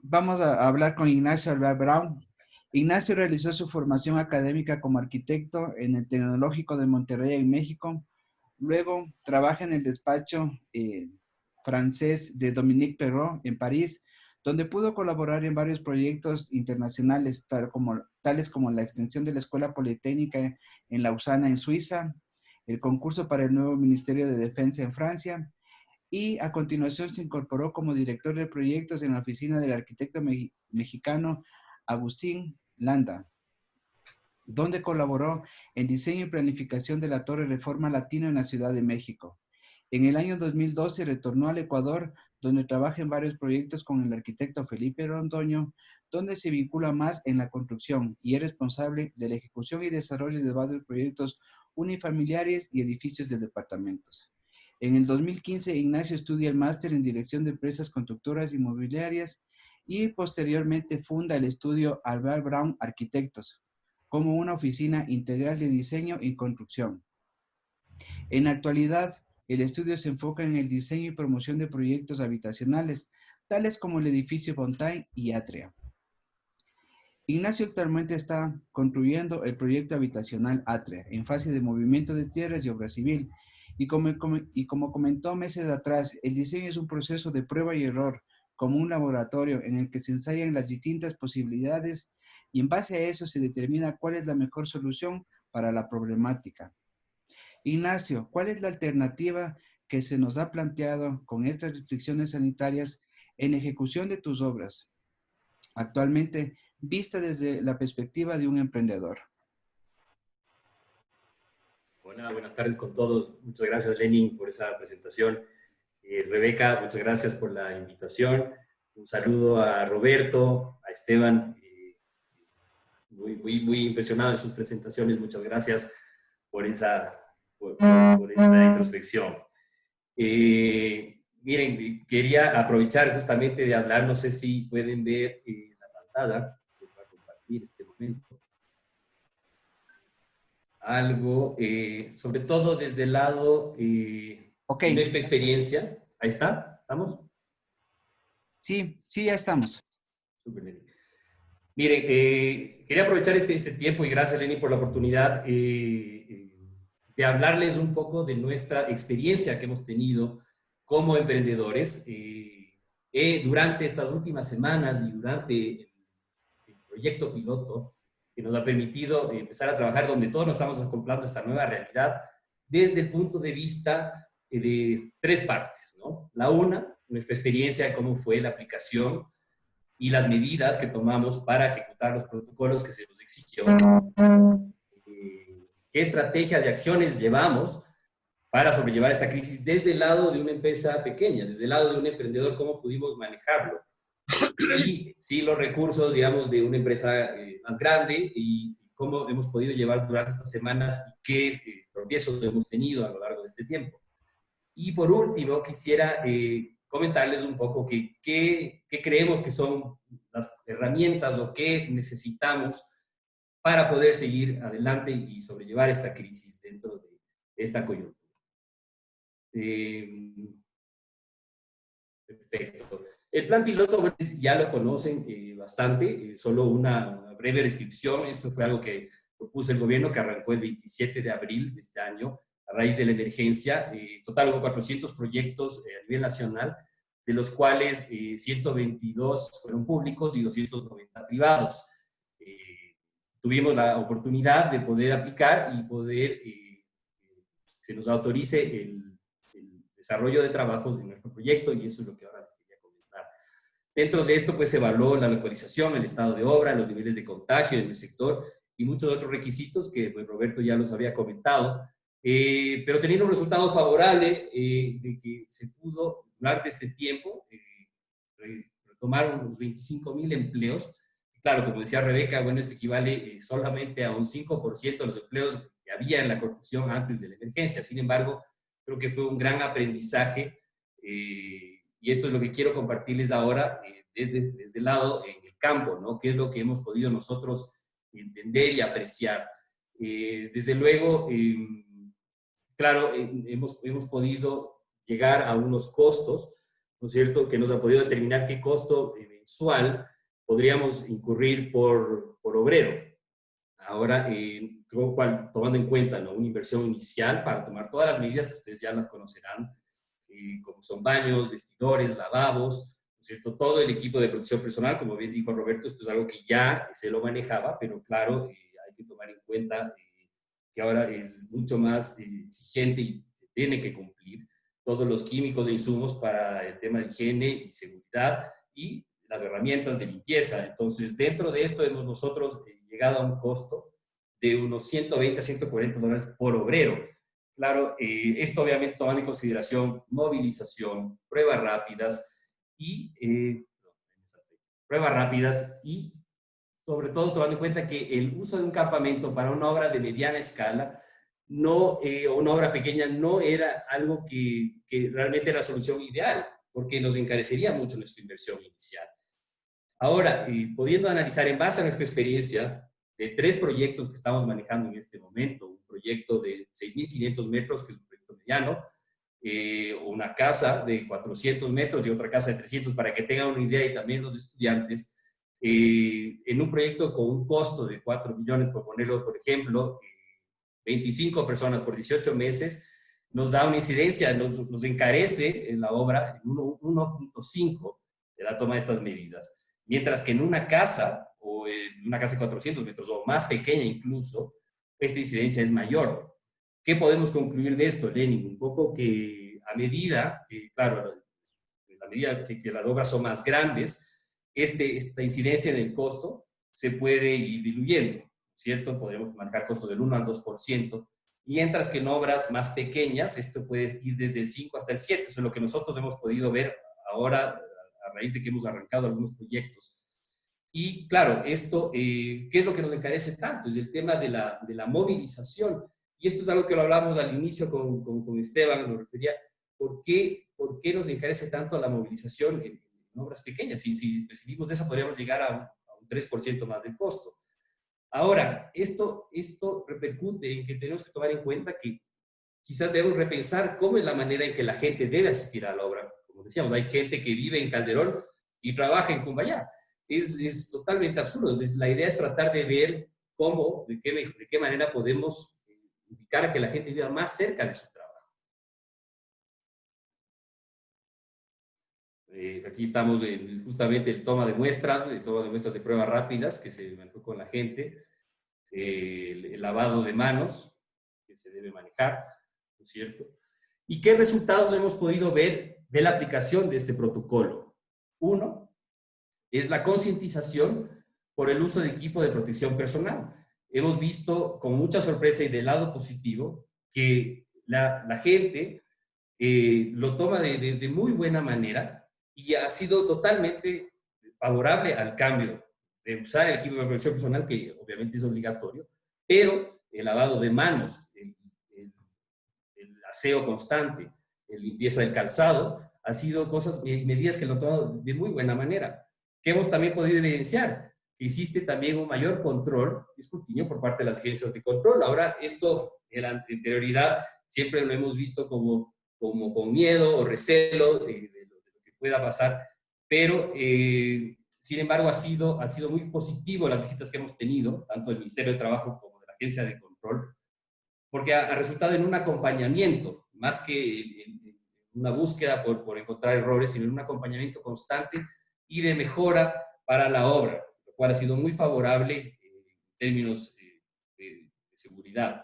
Vamos a hablar con Ignacio Albert Brown. Ignacio realizó su formación académica como arquitecto en el Tecnológico de Monterrey, en México. Luego trabaja en el despacho francés de Dominique Perrault en París, donde pudo colaborar en varios proyectos internacionales, tales como la extensión de la Escuela Politécnica en Lausana, en Suiza, el concurso para el nuevo Ministerio de Defensa en Francia, y a continuación se incorporó como director de proyectos en la oficina del arquitecto mexicano Agustín Landa, donde colaboró en diseño y planificación de la Torre Reforma Latino en la Ciudad de México. En el año 2012 retornó al Ecuador, donde trabaja en varios proyectos con el arquitecto Felipe Londoño, donde se vincula más en la construcción y es responsable de la ejecución y desarrollo de varios proyectos unifamiliares y edificios de departamentos. En el 2015, Ignacio estudia el máster en Dirección de Empresas Constructoras Inmobiliarias y posteriormente funda el estudio Albert Brown Arquitectos, como una oficina integral de diseño y construcción. En la actualidad, el estudio se enfoca en el diseño y promoción de proyectos habitacionales, tales como el edificio Fontaine y Atria. Ignacio actualmente está construyendo el proyecto habitacional Atria, en fase de movimiento de tierras y obra civil. Y como comentó meses atrás, el diseño es un proceso de prueba y error, como un laboratorio en el que se ensayan las distintas posibilidades y en base a eso se determina cuál es la mejor solución para la problemática. Ignacio, ¿cuál es la alternativa que se nos ha planteado con estas restricciones sanitarias en ejecución de tus obras, actualmente vista desde la perspectiva de un emprendedor? Hola, buenas tardes con todos. Muchas gracias, Lenin, por esa presentación. Rebeca, muchas gracias por la invitación. Un saludo a Roberto, a Esteban. Muy impresionado en sus presentaciones. Muchas gracias por esa introspección. Miren, quería aprovechar justamente de hablar, no sé si pueden ver la pantalla, que voy a compartir este momento. Algo, sobre todo desde el lado de nuestra experiencia. Ahí está, ¿estamos? Sí, ya estamos. Súper bien. Miren, quería aprovechar este tiempo y gracias, Lenny, por la oportunidad de hablarles un poco de nuestra experiencia que hemos tenido como emprendedores durante estas últimas semanas y durante el proyecto piloto que nos ha permitido empezar a trabajar donde todos nos estamos acoplando a esta nueva realidad desde el punto de vista de tres partes, ¿no? La una, nuestra experiencia, cómo fue la aplicación y las medidas que tomamos para ejecutar los protocolos que se nos exigió. ¿Qué estrategias y acciones llevamos para sobrellevar esta crisis desde el lado de una empresa pequeña, desde el lado de un emprendedor, cómo pudimos manejarlo? Y sí, los recursos, digamos, de una empresa más grande y cómo hemos podido llevar durante estas semanas y qué tropiezos hemos tenido a lo largo de este tiempo. Y por último, quisiera comentarles un poco qué creemos que son las herramientas o qué necesitamos para poder seguir adelante y sobrellevar esta crisis dentro de esta coyuntura. Perfecto. El plan piloto bueno, ya lo conocen bastante, solo una breve descripción. Esto fue algo que propuso el gobierno, que arrancó el 27 de abril de este año, a raíz de la emergencia. En total hubo 400 proyectos a nivel nacional, de los cuales 122 fueron públicos y 290 privados. Tuvimos la oportunidad de poder aplicar y poder, se nos autorice el desarrollo de trabajos de nuestro proyecto, y eso es lo que ahora les quería comentar. Dentro de esto, pues, se evaluó la localización, el estado de obra, los niveles de contagio en el sector y muchos otros requisitos que, pues, Roberto ya los había comentado, pero teniendo un resultado favorable de que se pudo, durante este tiempo, retomar unos 25,000 empleos. Claro, como decía Rebeca, bueno, esto equivale solamente a un 5% de los empleos que había en la construcción antes de la emergencia. Sin embargo, creo que fue un gran aprendizaje y esto es lo que quiero compartirles ahora desde el lado en el campo, ¿no? ¿Qué es lo que hemos podido nosotros entender y apreciar? Desde luego, claro, hemos podido llegar a unos costos, ¿no es cierto?, que nos ha podido determinar qué costo mensual podríamos incurrir por obrero. Ahora, tomando en cuenta, ¿no?, una inversión inicial para tomar todas las medidas que ustedes ya las conocerán, como son baños, vestidores, lavabos, ¿no es cierto?, todo el equipo de protección personal, como bien dijo Roberto, esto es algo que ya se lo manejaba, pero claro, hay que tomar en cuenta que ahora es mucho más exigente y se tiene que cumplir todos los químicos e insumos para el tema de higiene y seguridad y las herramientas de limpieza. Entonces, dentro de esto hemos nosotros llegado a un costo de unos 120 a 140 dólares por obrero. Claro, esto obviamente tomando en consideración movilización, pruebas rápidas y sobre todo tomando en cuenta que el uso de un campamento para una obra de mediana escala o una obra pequeña no era algo que realmente era la solución ideal, porque nos encarecería mucho nuestra inversión inicial. Ahora, pudiendo analizar en base a nuestra experiencia de 3 proyectos que estamos manejando en este momento, un proyecto de 6.500 metros, que es un proyecto mediano, una casa de 400 metros y otra casa de 300, para que tengan una idea, y también los estudiantes, en un proyecto con un costo de 4 millones, por ponerlo, por ejemplo, 25 personas por 18 meses, nos da una incidencia, nos encarece en la obra en 1.5 de la toma de estas medidas. Mientras que en una casa, o en una casa de 400 metros, o más pequeña incluso, esta incidencia es mayor. ¿Qué podemos concluir de esto, Lenin? Un poco que a medida, claro, a medida que las obras son más grandes, esta incidencia en el costo se puede ir diluyendo, ¿cierto? Podríamos manejar costo del 1 al 2%, mientras que en obras más pequeñas esto puede ir desde el 5 hasta el 7%. Eso es lo que nosotros hemos podido ver ahora a raíz de que hemos arrancado algunos proyectos. Y claro, esto, ¿qué es lo que nos encarece tanto? Es el tema de la movilización. Y esto es algo que lo hablamos al inicio con Esteban, lo refería, ¿por qué nos encarece tanto la movilización en obras pequeñas? Si decidimos de eso, podríamos llegar a un 3% más del costo. Ahora, esto repercute en que tenemos que tomar en cuenta que quizás debemos repensar cómo es la manera en que la gente debe asistir a la obra. Como decíamos, hay gente que vive en Calderón y trabaja en Cumbayá. Es totalmente absurdo. Entonces, la idea es tratar de ver cómo, de qué manera podemos indicar a que la gente viva más cerca de su trabajo. Aquí estamos en justamente el toma de muestras de pruebas rápidas que se manejó con la gente, el lavado de manos que se debe manejar, ¿no es cierto? ¿Y qué resultados hemos podido ver de la aplicación de este protocolo? Uno, es la concientización por el uso de equipo de protección personal. Hemos visto con mucha sorpresa y del lado positivo que la gente lo toma de muy buena manera y ha sido totalmente favorable al cambio de usar el equipo de protección personal, que obviamente es obligatorio, pero el lavado de manos, el aseo constante, la limpieza del calzado, ha sido medidas que lo han tomado de muy buena manera. Que hemos también podido evidenciar que existe también un mayor control y escrutinio por parte de las agencias de control. Ahora, esto en la anterioridad siempre lo hemos visto como con miedo o recelo de lo que pueda pasar, pero sin embargo ha sido muy positivo las visitas que hemos tenido, tanto del Ministerio de Trabajo como de la Agencia de Control, porque ha resultado en un acompañamiento, más que en una búsqueda por encontrar errores, sino en un acompañamiento constante y de mejora para la obra, lo cual ha sido muy favorable en términos de seguridad.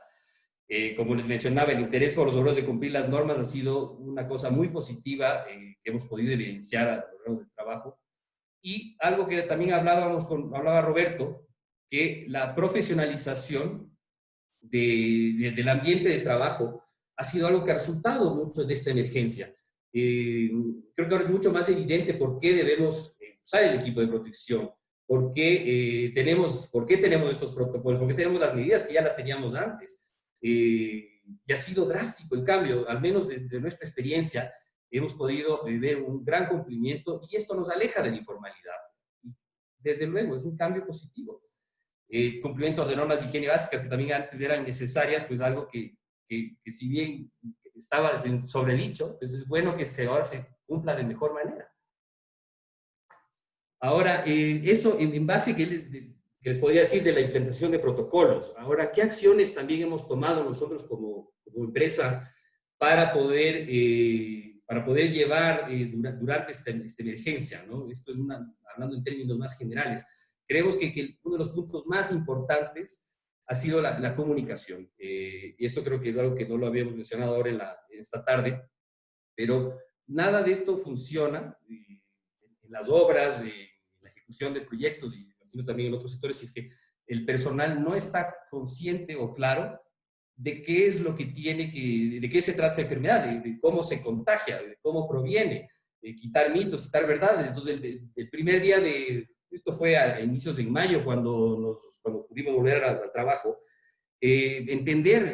Como les mencionaba, el interés por los obreros de cumplir las normas ha sido una cosa muy positiva que hemos podido evidenciar a lo largo del trabajo. Y algo que también hablaba Roberto, que la profesionalización del ambiente de trabajo ha sido algo que ha resultado mucho de esta emergencia. Creo que ahora es mucho más evidente por qué debemos usar el equipo de protección, por qué tenemos estos protocolos, por qué tenemos las medidas que ya las teníamos antes. Y ha sido drástico el cambio, al menos desde nuestra experiencia, hemos podido ver un gran cumplimiento y esto nos aleja de la informalidad. Desde luego, es un cambio positivo. Cumplimiento de normas de higiene básicas que también antes eran necesarias, pues algo que si bien estaba sobredicho, pues es bueno que ahora se cumpla de mejor manera. Ahora, eso en base que les podría decir de la implementación de protocolos. Ahora, ¿qué acciones también hemos tomado nosotros como empresa para poder llevar durante esta emergencia, ¿no? Esto es hablando en términos más generales. Creemos que uno de los puntos más importantes ha sido la comunicación. Y eso creo que es algo que no lo habíamos mencionado ahora en esta tarde, pero nada de esto funciona en las obras, en la ejecución de proyectos y también en otros sectores, si es que el personal no está consciente o claro de qué es lo que de qué se trata esa enfermedad, de cómo se contagia, de cómo proviene, de quitar mitos, quitar verdades. Entonces, el primer día esto fue a inicios de mayo, cuando pudimos volver al trabajo, entender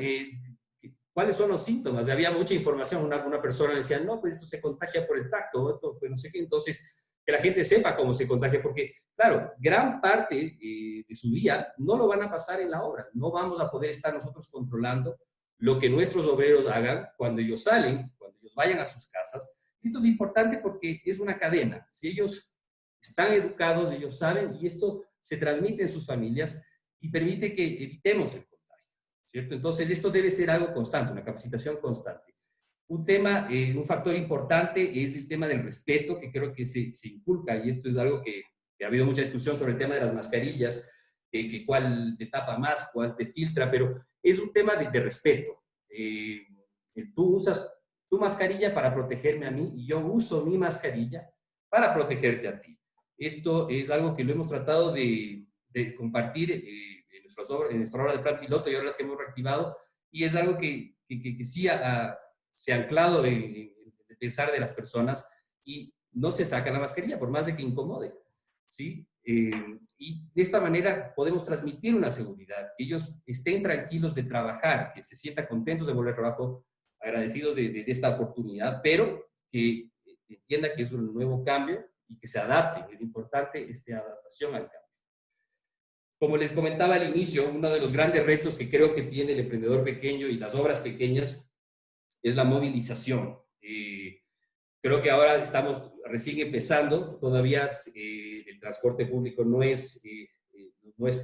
cuáles son los síntomas. Había mucha información, una persona decía, no, pues esto se contagia por el tacto, esto, pues no sé qué. Entonces, que la gente sepa cómo se contagia, porque, claro, gran parte de su día no lo van a pasar en la obra. No vamos a poder estar nosotros controlando lo que nuestros obreros hagan cuando ellos salen, cuando ellos vayan a sus casas. Esto es importante porque es una cadena. Si ellos están educados, ellos saben, y esto se transmite en sus familias y permite que evitemos el contagio, ¿cierto? Entonces, esto debe ser algo constante, una capacitación constante. Un factor importante es el tema del respeto, que creo que se inculca, y esto es algo que ha habido mucha discusión sobre el tema de las mascarillas, que cuál te tapa más, cuál te filtra, pero es un tema de respeto. Tú usas tu mascarilla para protegerme a mí y yo uso mi mascarilla para protegerte a ti. Esto es algo que lo hemos tratado de compartir en nuestra obra de plan piloto y ahora las que hemos reactivado, y es algo que sí se ha anclado en el pensar de las personas y no se saca la mascarilla por más de que incomode, ¿sí? Y de esta manera podemos transmitir una seguridad, que ellos estén tranquilos de trabajar, que se sientan contentos de volver al trabajo, agradecidos de esta oportunidad, pero que entienda que es un nuevo cambio y que se adapten. Es importante esta adaptación al cambio. Como les comentaba al inicio, uno de los grandes retos que creo que tiene el emprendedor pequeño y las obras pequeñas es la movilización. Creo que ahora estamos recién empezando, todavía el transporte público no es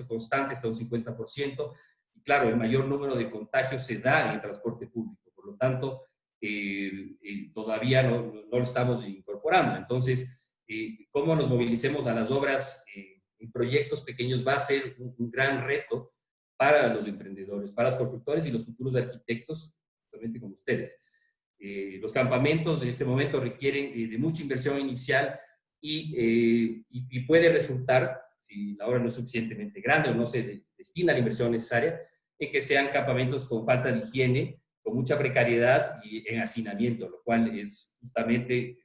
constante, está un 50%, y claro, el mayor número de contagios se da en el transporte público, por lo tanto, todavía no lo estamos incorporando. Entonces, cómo nos movilicemos a las obras en proyectos pequeños va a ser un gran reto para los emprendedores, para los constructores y los futuros arquitectos, como ustedes. Los campamentos en este momento requieren de mucha inversión inicial y puede resultar, si la obra no es suficientemente grande o no se destina la inversión necesaria, en que sean campamentos con falta de higiene, con mucha precariedad y en hacinamiento, lo cual es justamente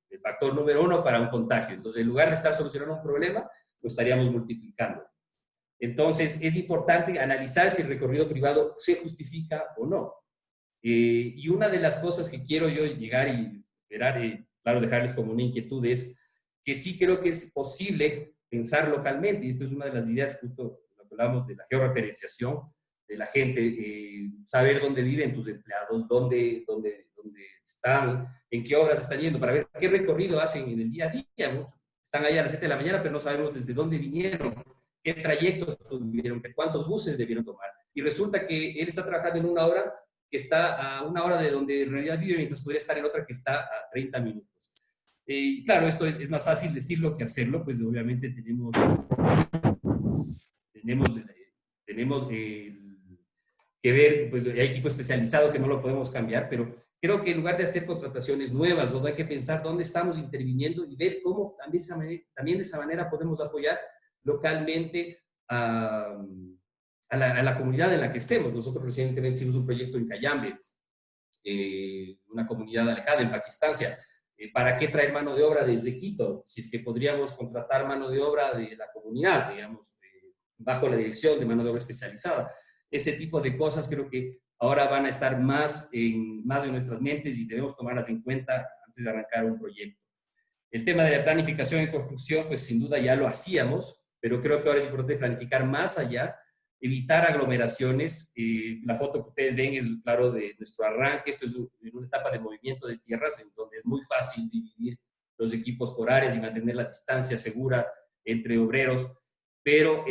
el factor número 1 para un contagio. Entonces, en lugar de estar solucionando un problema, lo estaríamos multiplicando. Entonces, es importante analizar si el recorrido privado se justifica o no. Y una de las cosas que quiero yo llegar y claro, dejarles como una inquietud es que sí creo que es posible pensar localmente, y esto es una de las ideas, justo lo que hablamos de la georreferenciación de la gente, saber dónde viven tus empleados, dónde dónde están, en qué obras están yendo, para ver qué recorrido hacen en el día a día. Muchos están ahí a las 7 de la mañana, pero no sabemos desde dónde vinieron, qué trayecto tuvieron, cuántos buses debieron tomar. Y resulta que él está trabajando en una obra que está a 1 hora de donde en realidad vive, mientras podría estar en otra que está a 30 minutos. Claro, esto es más fácil decirlo que hacerlo, pues obviamente tenemos que ver, pues hay equipo especializado que no lo podemos cambiar, pero creo que en lugar de hacer contrataciones nuevas, donde hay que pensar dónde estamos interviniendo y ver cómo también de esa manera podemos apoyar localmente a la comunidad en la que estemos. Nosotros recientemente hicimos un proyecto en Cayambe, una comunidad alejada en Pakistán. ¿Para qué traer mano de obra desde Quito? Si es que podríamos contratar mano de obra de la comunidad, digamos, bajo la dirección de mano de obra especializada. Ese tipo de cosas creo que ahora van a estar más en nuestras mentes y debemos tomarlas en cuenta antes de arrancar un proyecto. El tema de la planificación y construcción, pues sin duda ya lo hacíamos, pero creo que ahora es importante planificar más allá, evitar aglomeraciones. La foto que ustedes ven es, claro, de nuestro arranque. Esto es una etapa de movimiento de tierras en donde es muy fácil dividir los equipos por áreas y mantener la distancia segura entre obreros. Pero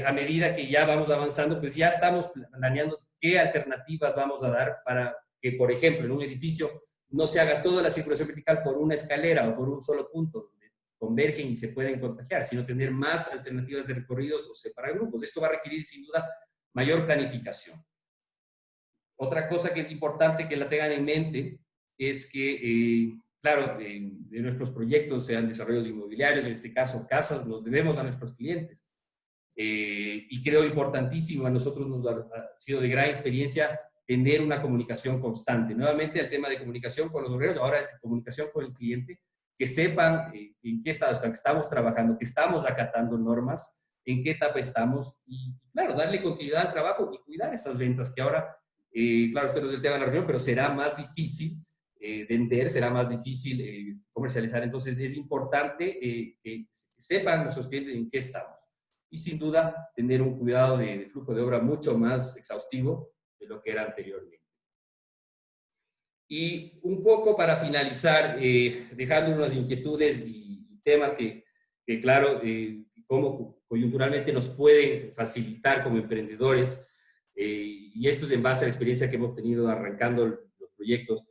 a medida que ya vamos avanzando, pues ya estamos planeando qué alternativas vamos a dar para que, por ejemplo, en un edificio no se haga toda la circulación vertical por una escalera o por un solo punto, donde convergen y se pueden contagiar, sino tener más alternativas de recorridos o separar grupos. Esto va a requerir, sin duda, mayor planificación. Otra cosa que es importante que la tengan en mente es que, claro, de nuestros proyectos, sean desarrollos inmobiliarios, en este caso casas, nos debemos a nuestros clientes. Y creo importantísimo, a nosotros nos ha sido de gran experiencia tener una comunicación constante. Nuevamente, el tema de comunicación con los obreros, ahora es comunicación con el cliente, que sepan en qué estado estamos trabajando, que estamos acatando normas, en qué etapa estamos y, claro, darle continuidad al trabajo y cuidar esas ventas que ahora, claro, esto no es el tema de la reunión, pero será más difícil vender, será más difícil comercializar. Entonces, es importante que sepan nuestros clientes en qué estamos. Y sin duda, tener un cuidado de flujo de obra mucho más exhaustivo de lo que era anteriormente. Y un poco para finalizar, dejando unas inquietudes y temas que claro, cómo coyunturalmente nos pueden facilitar como emprendedores, y esto es en base a la experiencia que hemos tenido arrancando los proyectos,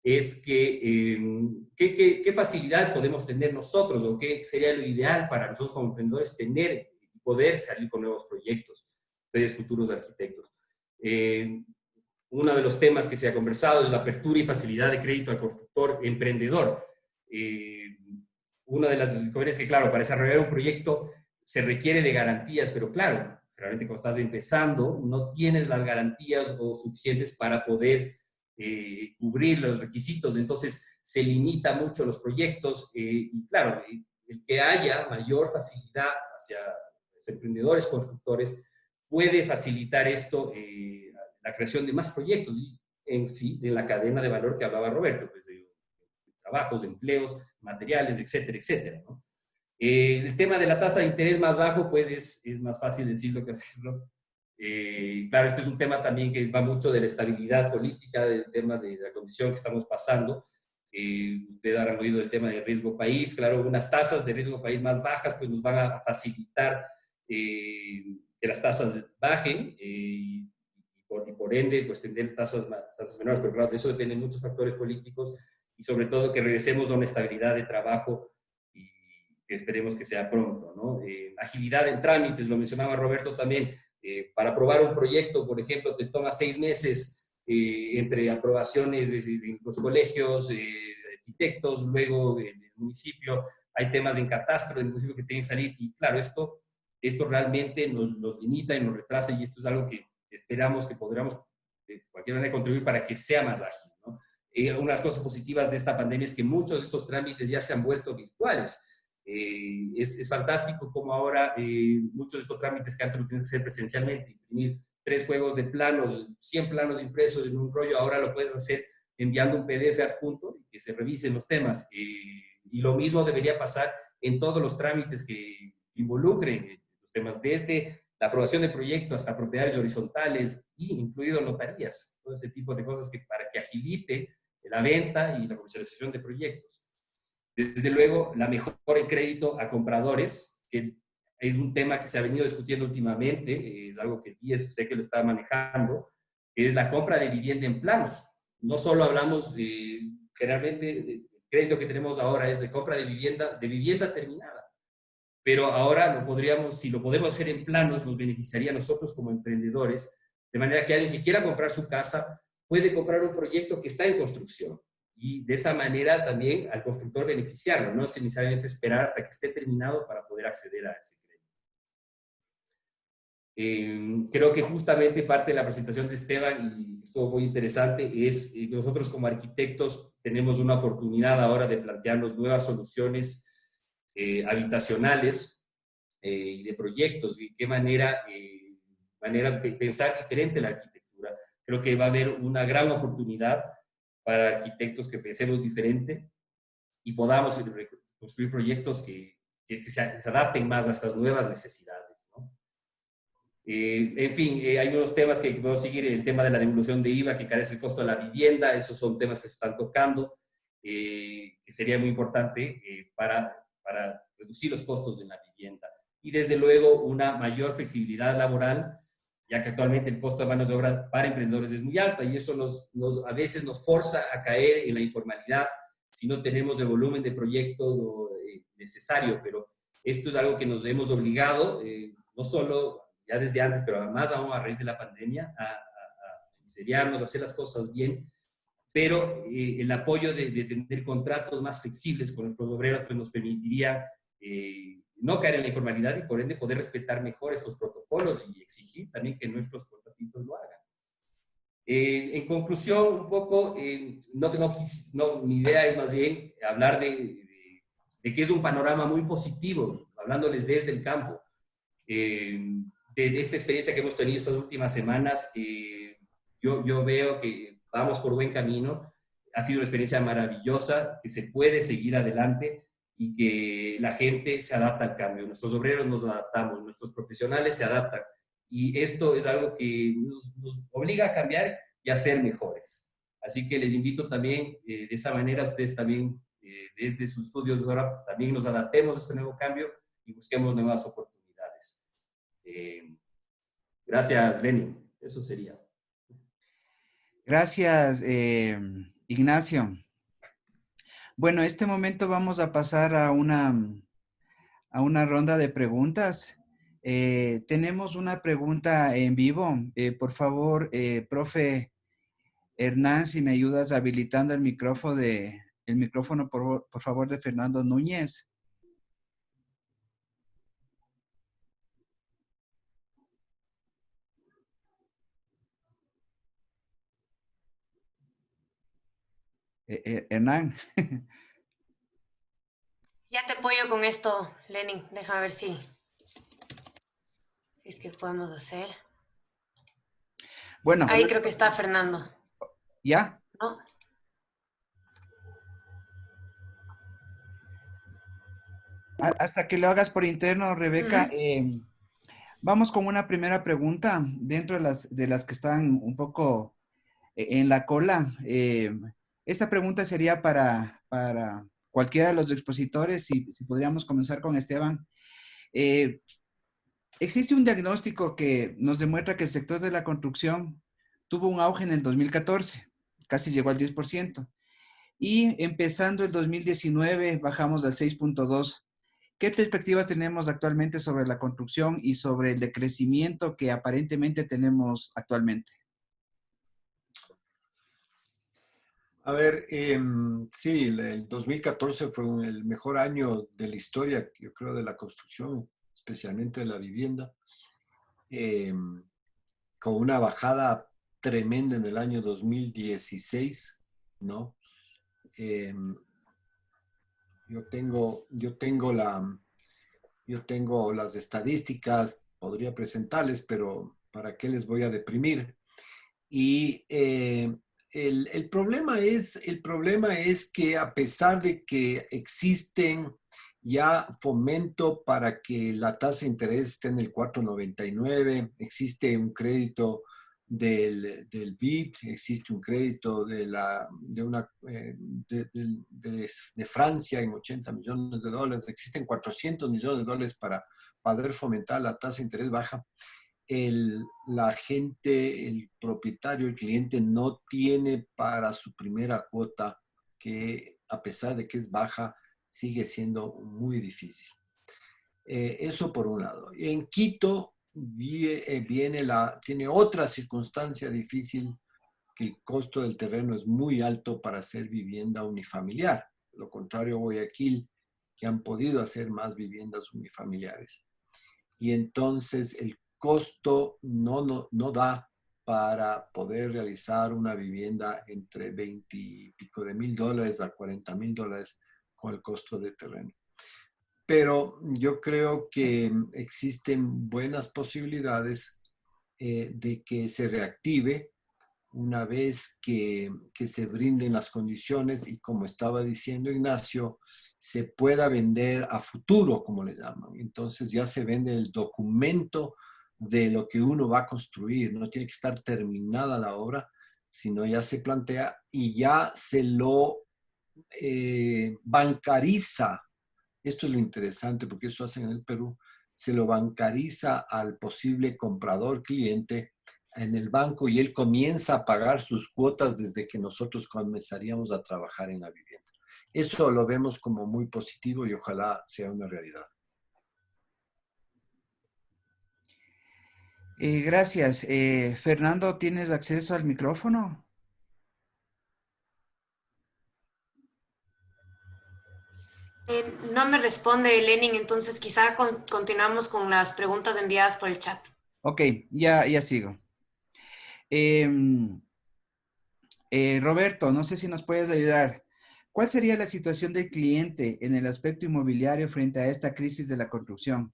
es que qué facilidades podemos tener nosotros o qué sería lo ideal para nosotros como emprendedores tener y poder salir con nuevos proyectos, ustedes futuros arquitectos. Uno de los temas que se ha conversado es la apertura y facilidad de crédito al constructor emprendedor. Una de las inconvenientes es que, claro, para desarrollar un proyecto se requiere de garantías, pero claro, realmente cuando estás empezando no tienes las garantías o suficientes para poder cubrir los requisitos, entonces se limita mucho los proyectos y claro, el que haya mayor facilidad hacia los emprendedores constructores puede facilitar esto, la creación de más proyectos y en sí, de la cadena de valor que hablaba Roberto, pues de trabajos, de empleos, materiales, etcétera, etcétera, ¿no? El tema de la tasa de interés más bajo, pues es más fácil decirlo que hacerlo. Claro, este es un tema también que va mucho de la estabilidad política, del tema de la condición que estamos pasando. Ustedes habrán oído del tema de riesgo país. Claro, unas tasas de riesgo país más bajas, pues nos van a facilitar que las tasas bajen y por ende, pues tener tasas menores. Pero claro, de eso dependen muchos factores políticos y sobre todo que regresemos a una estabilidad de trabajo y que esperemos que sea pronto, ¿no? Agilidad en trámites, lo mencionaba Roberto también. Para aprobar un proyecto, por ejemplo, te toma 6 meses entre aprobaciones de los colegios, arquitectos, luego en el municipio, hay temas en catastro del municipio que tienen que salir y claro, esto realmente nos limita y nos retrasa y esto es algo que esperamos que podamos de cualquier manera contribuir para que sea más ágil, ¿no? Una de las cosas positivas de esta pandemia es que muchos de estos trámites ya se han vuelto virtuales. Es fantástico como ahora muchos de estos trámites que antes lo tienes que hacer presencialmente, imprimir 3 juegos de planos, 100 planos impresos en un rollo, ahora lo puedes hacer enviando un PDF adjunto y que se revisen los temas. Y lo mismo debería pasar en todos los trámites que involucren los temas, desde la aprobación de proyectos hasta propiedades horizontales y incluido notarías, todo ese tipo de cosas que para que agilite la venta y la comercialización de proyectos. Desde luego, la mejora en crédito a compradores, que es un tema que se ha venido discutiendo últimamente, es algo que IES sé que lo está manejando, que es la compra de vivienda en planos. No solo hablamos generalmente, el crédito que tenemos ahora es de compra de vivienda terminada, pero ahora lo podríamos, si lo podemos hacer en planos, nos beneficiaría a nosotros como emprendedores, de manera que alguien que quiera comprar su casa puede comprar un proyecto que está en construcción y de esa manera también al constructor beneficiarlo, no es necesariamente esperar hasta que esté terminado para poder acceder a ese crédito. Creo que justamente parte de la presentación de Esteban, y estuvo muy interesante, es que nosotros como arquitectos tenemos una oportunidad ahora de plantearnos nuevas soluciones habitacionales y de proyectos, y qué manera pensar diferente la arquitectura. Creo que va a haber una gran oportunidad para arquitectos que pensemos diferente y podamos construir proyectos que se adapten más a estas nuevas necesidades, ¿no? En fin, hay unos temas que podemos seguir, el tema de la devolución de IVA que carece el costo de la vivienda, esos son temas que se están tocando, que sería muy importante para reducir los costos de la vivienda. Y desde luego una mayor flexibilidad laboral, ya que actualmente el costo de mano de obra para emprendedores es muy alta y eso a veces nos forza a caer en la informalidad si no tenemos el volumen de proyectos necesario, pero esto es algo que nos hemos obligado, no solo ya desde antes, pero además aún a raíz de la pandemia, a seriarnos, a hacer las cosas bien, pero el apoyo de tener contratos más flexibles con nuestros obreros pues nos permitiría no caer en la informalidad y por ende poder respetar mejor estos protocolos y exigir también que nuestros contratistas lo hagan. En conclusión, un poco, mi idea es más bien hablar de que es un panorama muy positivo, hablándoles desde el campo. De esta experiencia que hemos tenido estas últimas semanas, yo veo que vamos por buen camino. Ha sido una experiencia maravillosa, que se puede seguir adelante y que la gente se adapta al cambio. Nuestros obreros nos adaptamos, nuestros profesionales se adaptan. Y esto es algo que nos obliga a cambiar y a ser mejores. Así que les invito también, de esa manera, ustedes también, desde sus estudios ahora, también nos adaptemos a este nuevo cambio y busquemos nuevas oportunidades. Gracias, Lenin. Eso sería. Gracias, Ignacio. Bueno, en este momento vamos a pasar a una ronda de preguntas. Tenemos una pregunta en vivo. Por favor, profe Hernán, si me ayudas habilitando el micrófono, por favor, de Fernando Núñez. Hernán. Ya te apoyo con esto, Lenin. Déjame ver si es que podemos hacer. Bueno. Ahí creo que está Fernando. ¿Ya? ¿No? Hasta que lo hagas por interno, Rebeca. Vamos con una primera pregunta dentro de las que están un poco en la cola. Esta pregunta sería para cualquiera de los expositores, si podríamos comenzar con Esteban. Existe un diagnóstico que nos demuestra que el sector de la construcción tuvo un auge en el 2014, casi llegó al 10%, y empezando el 2019 bajamos al 6.2%. ¿Qué perspectivas tenemos actualmente sobre la construcción y sobre el decrecimiento que aparentemente tenemos actualmente? A ver, sí, el 2014 fue el mejor año de la historia, yo creo, de la construcción, especialmente de la vivienda, con una bajada tremenda en el año 2016, ¿no? Yo tengo las estadísticas, podría presentarles, pero ¿para qué les voy a deprimir? Y el problema es que a pesar de que existen ya fomento para que la tasa de interés esté en el 4.99, existe un crédito del BID, existe un crédito de Francia en 80 millones de dólares, existen 400 millones de dólares para poder fomentar la tasa de interés baja. La gente, el propietario, el cliente no tiene para su primera cuota, que a pesar de que es baja, sigue siendo muy difícil. Eso por un lado. En Quito tiene otra circunstancia difícil, que el costo del terreno es muy alto para hacer vivienda unifamiliar. Lo contrario a Guayaquil, que han podido hacer más viviendas unifamiliares. Y entonces el costo no da para poder realizar una vivienda entre 20 y pico de mil dólares a 40 mil dólares con el costo de terreno. Pero yo creo que existen buenas posibilidades de que se reactive una vez que se brinden las condiciones y, como estaba diciendo Ignacio, se pueda vender a futuro, como le llaman. Entonces ya se vende el documento de lo que uno va a construir. No tiene que estar terminada la obra, sino ya se plantea y ya se lo bancariza. Esto es lo interesante, porque eso hacen en el Perú. Se lo bancariza al posible comprador cliente en el banco y él comienza a pagar sus cuotas desde que nosotros comenzaríamos a trabajar en la vivienda. Eso lo vemos como muy positivo y ojalá sea una realidad. Gracias. Fernando, ¿tienes acceso al micrófono? No me responde Lenin, entonces quizá continuamos con las preguntas enviadas por el chat. Ok, ya sigo. Roberto, no sé si nos puedes ayudar. ¿Cuál sería la situación del cliente en el aspecto inmobiliario frente a esta crisis de la construcción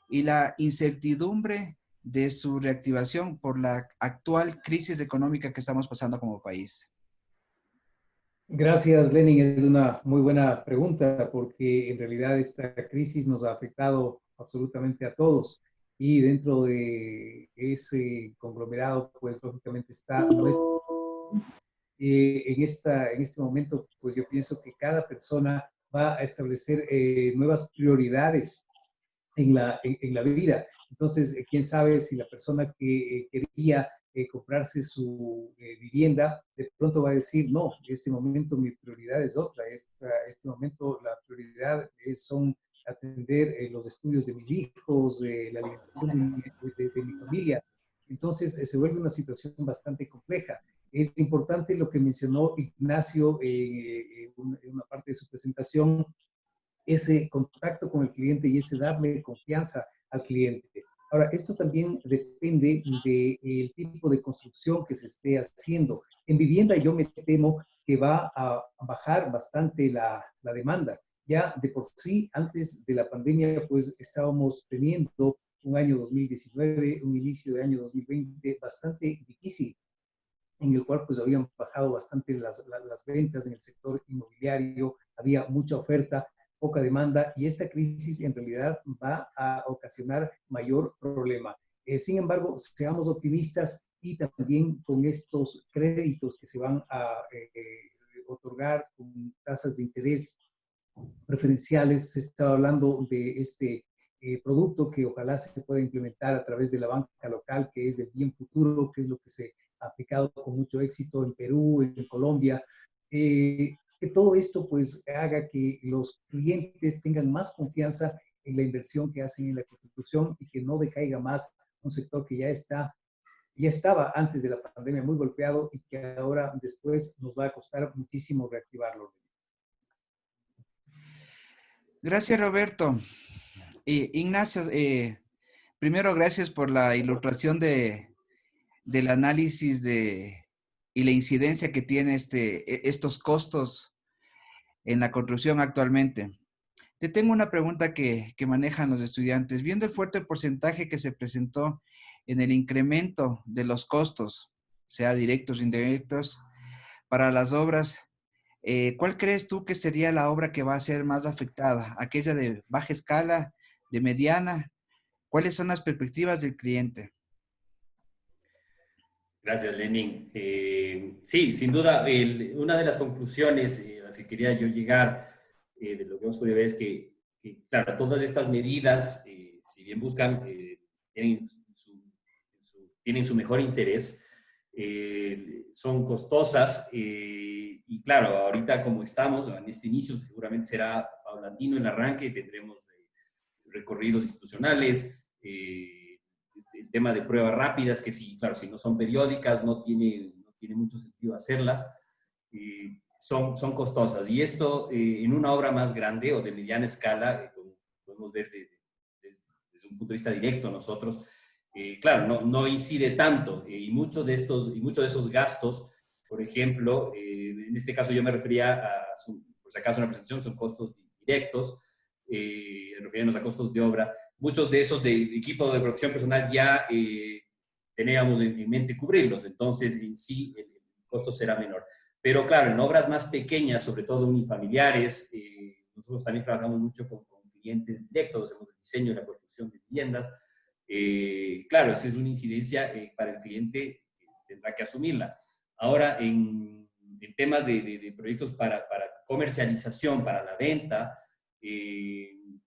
y la incertidumbre de su reactivación por la actual crisis económica que estamos pasando como país? Gracias, Lenin. Es una muy buena pregunta porque en realidad esta crisis nos ha afectado absolutamente a todos y dentro de ese conglomerado, pues lógicamente está nuestro. En este momento, pues yo pienso que cada persona va a establecer nuevas prioridades en la vida. Entonces, quién sabe si la persona que quería comprarse su vivienda, de pronto va a decir, no, en este momento mi prioridad es otra, este momento la prioridad son atender los estudios de mis hijos, la alimentación de mi familia. Entonces, se vuelve una situación bastante compleja. Es importante lo que mencionó Ignacio en una parte de su presentación, ese contacto con el cliente y ese darle confianza al cliente. Ahora, esto también depende del tipo de construcción que se esté haciendo. En vivienda yo me temo que va a bajar bastante la demanda. Ya de por sí, antes de la pandemia, pues estábamos teniendo un año 2019, un inicio de año 2020 bastante difícil, en el cual pues habían bajado bastante las ventas en el sector inmobiliario, había mucha oferta, poca demanda, y esta crisis en realidad va a ocasionar mayor problema. Sin embargo, seamos optimistas y también con estos créditos que se van a otorgar con tasas de interés preferenciales, se está hablando de este producto que ojalá se pueda implementar a través de la banca local, que es el Bien Futuro, que es lo que se ha aplicado con mucho éxito en Perú, en Colombia. Que todo esto pues haga que los clientes tengan más confianza en la inversión que hacen en la construcción y que no decaiga más un sector que ya estaba antes de la pandemia muy golpeado y que ahora después nos va a costar muchísimo reactivarlo. Gracias, Roberto. Ignacio, primero gracias por la ilustración del análisis y la incidencia que tiene estos costos en la construcción actualmente. Te tengo una pregunta que manejan los estudiantes. Viendo el fuerte porcentaje que se presentó en el incremento de los costos, sea directos o indirectos, para las obras, ¿cuál crees tú que sería la obra que va a ser más afectada? ¿Aquella de baja escala, de mediana? ¿Cuáles son las perspectivas del cliente? Gracias, Lenin. Sí, sin duda, una de las conclusiones a las que quería yo llegar de lo que hemos podido ver es que, claro, todas estas medidas, si bien buscan, tienen tienen su mejor interés, son costosas y claro, ahorita como estamos en este inicio, seguramente será paulatino el arranque, tendremos recorridos institucionales, el tema de pruebas rápidas, que sí, claro, si no son periódicas, no tiene mucho sentido hacerlas, son costosas. Y esto en una obra más grande o de mediana escala, como podemos ver desde un punto de vista directo nosotros, claro, no incide tanto y muchos de esos gastos, por ejemplo, en este caso yo me refería por si acaso una presentación, son costos directos, refiriéndonos a costos de obra. Muchos de esos de equipo de protección personal ya teníamos en mente cubrirlos, entonces en sí el costo será menor. Pero claro, en obras más pequeñas, sobre todo unifamiliares, nosotros también trabajamos mucho con clientes directos, hacemos el diseño y la construcción de viviendas. Claro, esa es una incidencia para el cliente, tendrá que asumirla. Ahora, en temas de proyectos para comercialización, para la venta,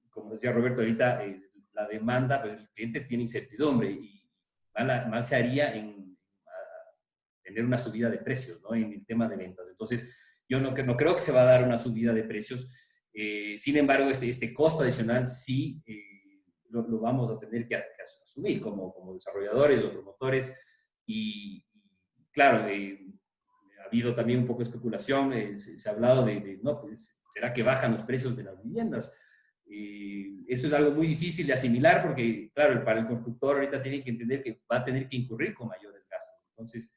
como decía Roberto ahorita, la demanda, pues el cliente tiene incertidumbre y mal se haría en tener una subida de precios, ¿no? En el tema de ventas. Entonces, yo no creo que se va a dar una subida de precios. Sin embargo, este costo adicional sí lo vamos a tener que asumir como desarrolladores o promotores. Y claro, ha habido también un poco de especulación, se ha hablado no, pues, ¿será que bajan los precios de las viviendas? Eso es algo muy difícil de asimilar porque, claro, para el constructor ahorita tiene que entender que va a tener que incurrir con mayores gastos. Entonces,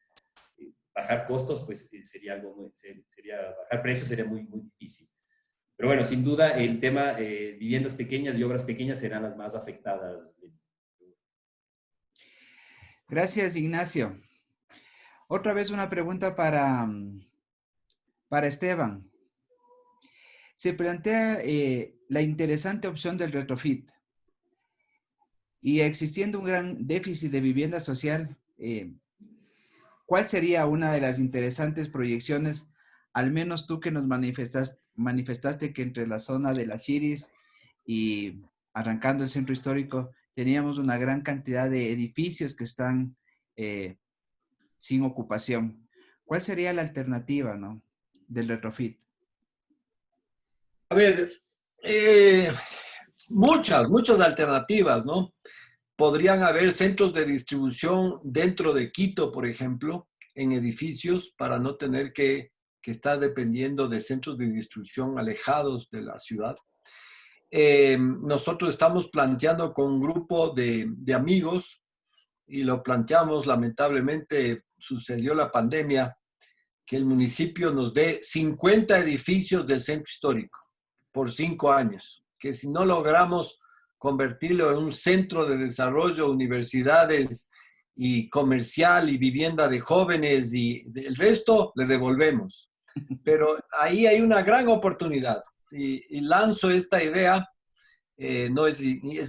bajar costos, pues bajar precios sería muy, muy difícil. Pero bueno, sin duda, el tema viviendas pequeñas y obras pequeñas serán las más afectadas. Gracias, Ignacio. Otra vez una pregunta para Esteban. Se plantea la interesante opción del retrofit. Y existiendo un gran déficit de vivienda social, ¿cuál sería una de las interesantes proyecciones, al menos tú que nos manifestaste que entre la zona de las Chiris y arrancando el centro histórico, teníamos una gran cantidad de edificios que están sin ocupación? ¿Cuál sería la alternativa, no, del retrofit? A ver, muchas alternativas, ¿no? Podrían haber centros de distribución dentro de Quito, por ejemplo, en edificios para no tener que estar dependiendo de centros de distribución alejados de la ciudad. Nosotros estamos planteando con un grupo de amigos y lo planteamos, lamentablemente sucedió la pandemia, que el municipio nos dé 50 edificios del centro histórico por 5 años, que si no logramos convertirlo en un centro de desarrollo, universidades y comercial y vivienda de jóvenes y el resto le devolvemos. Pero ahí hay una gran oportunidad y lanzo esta idea, no es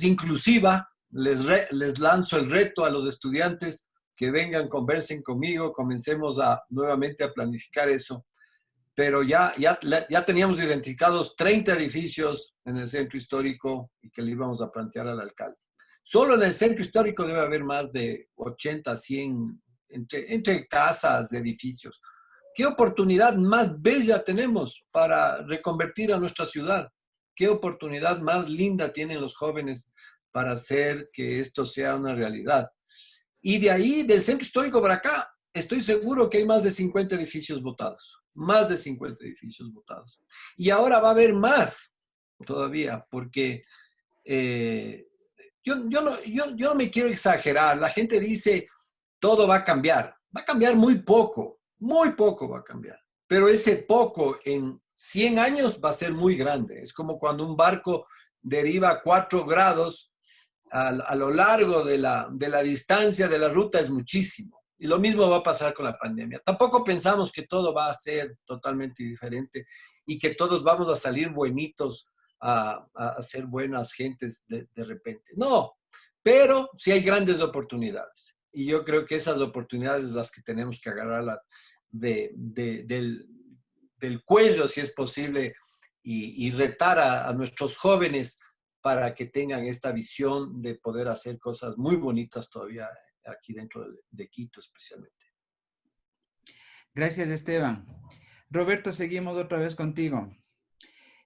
inclusiva, les lanzo el reto a los estudiantes que vengan, conversen conmigo, comencemos nuevamente a planificar eso. Pero ya teníamos identificados 30 edificios en el centro histórico y que le íbamos a plantear al alcalde. Solo en el centro histórico debe haber más de 80, 100, entre casas, edificios. ¿Qué oportunidad más bella tenemos para reconvertir a nuestra ciudad? ¿Qué oportunidad más linda tienen los jóvenes para hacer que esto sea una realidad? Y de ahí, del centro histórico para acá, estoy seguro que hay más de 50 edificios botados. Más de 50 edificios botados. Y ahora va a haber más todavía, porque yo no me quiero exagerar. La gente dice, todo va a cambiar. Va a cambiar muy poco va a cambiar. Pero ese poco en 100 años va a ser muy grande. Es como cuando un barco deriva 4 grados a lo largo de la distancia de la ruta, es muchísimo. Y lo mismo va a pasar con la pandemia. Tampoco pensamos que todo va a ser totalmente diferente y que todos vamos a salir buenitos a ser buenas gentes de repente. No, pero sí hay grandes oportunidades. Y yo creo que esas oportunidades las que tenemos que agarrar del cuello, si es posible, y retar a nuestros jóvenes para que tengan esta visión de poder hacer cosas muy bonitas todavía aquí dentro de Quito especialmente. Gracias, Esteban. Roberto, seguimos otra vez contigo.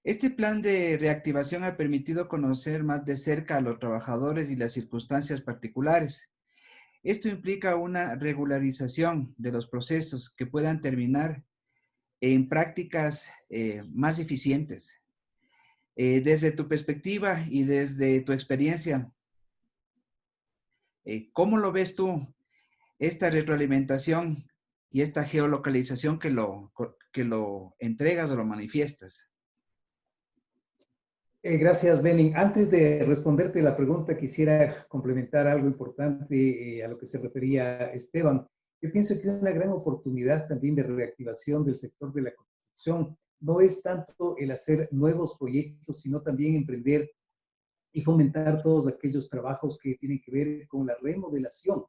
Este plan de reactivación ha permitido conocer más de cerca a los trabajadores y las circunstancias particulares. Esto implica una regularización de los procesos que puedan terminar en prácticas más eficientes. Desde tu perspectiva y desde tu experiencia, ¿cómo lo ves tú, esta retroalimentación y esta geolocalización que lo entregas o lo manifiestas? Gracias, Lenin. Antes de responderte la pregunta, quisiera complementar algo importante a lo que se refería Esteban. Yo pienso que una gran oportunidad también de reactivación del sector de la construcción no es tanto el hacer nuevos proyectos, sino también emprender y fomentar todos aquellos trabajos que tienen que ver con la remodelación,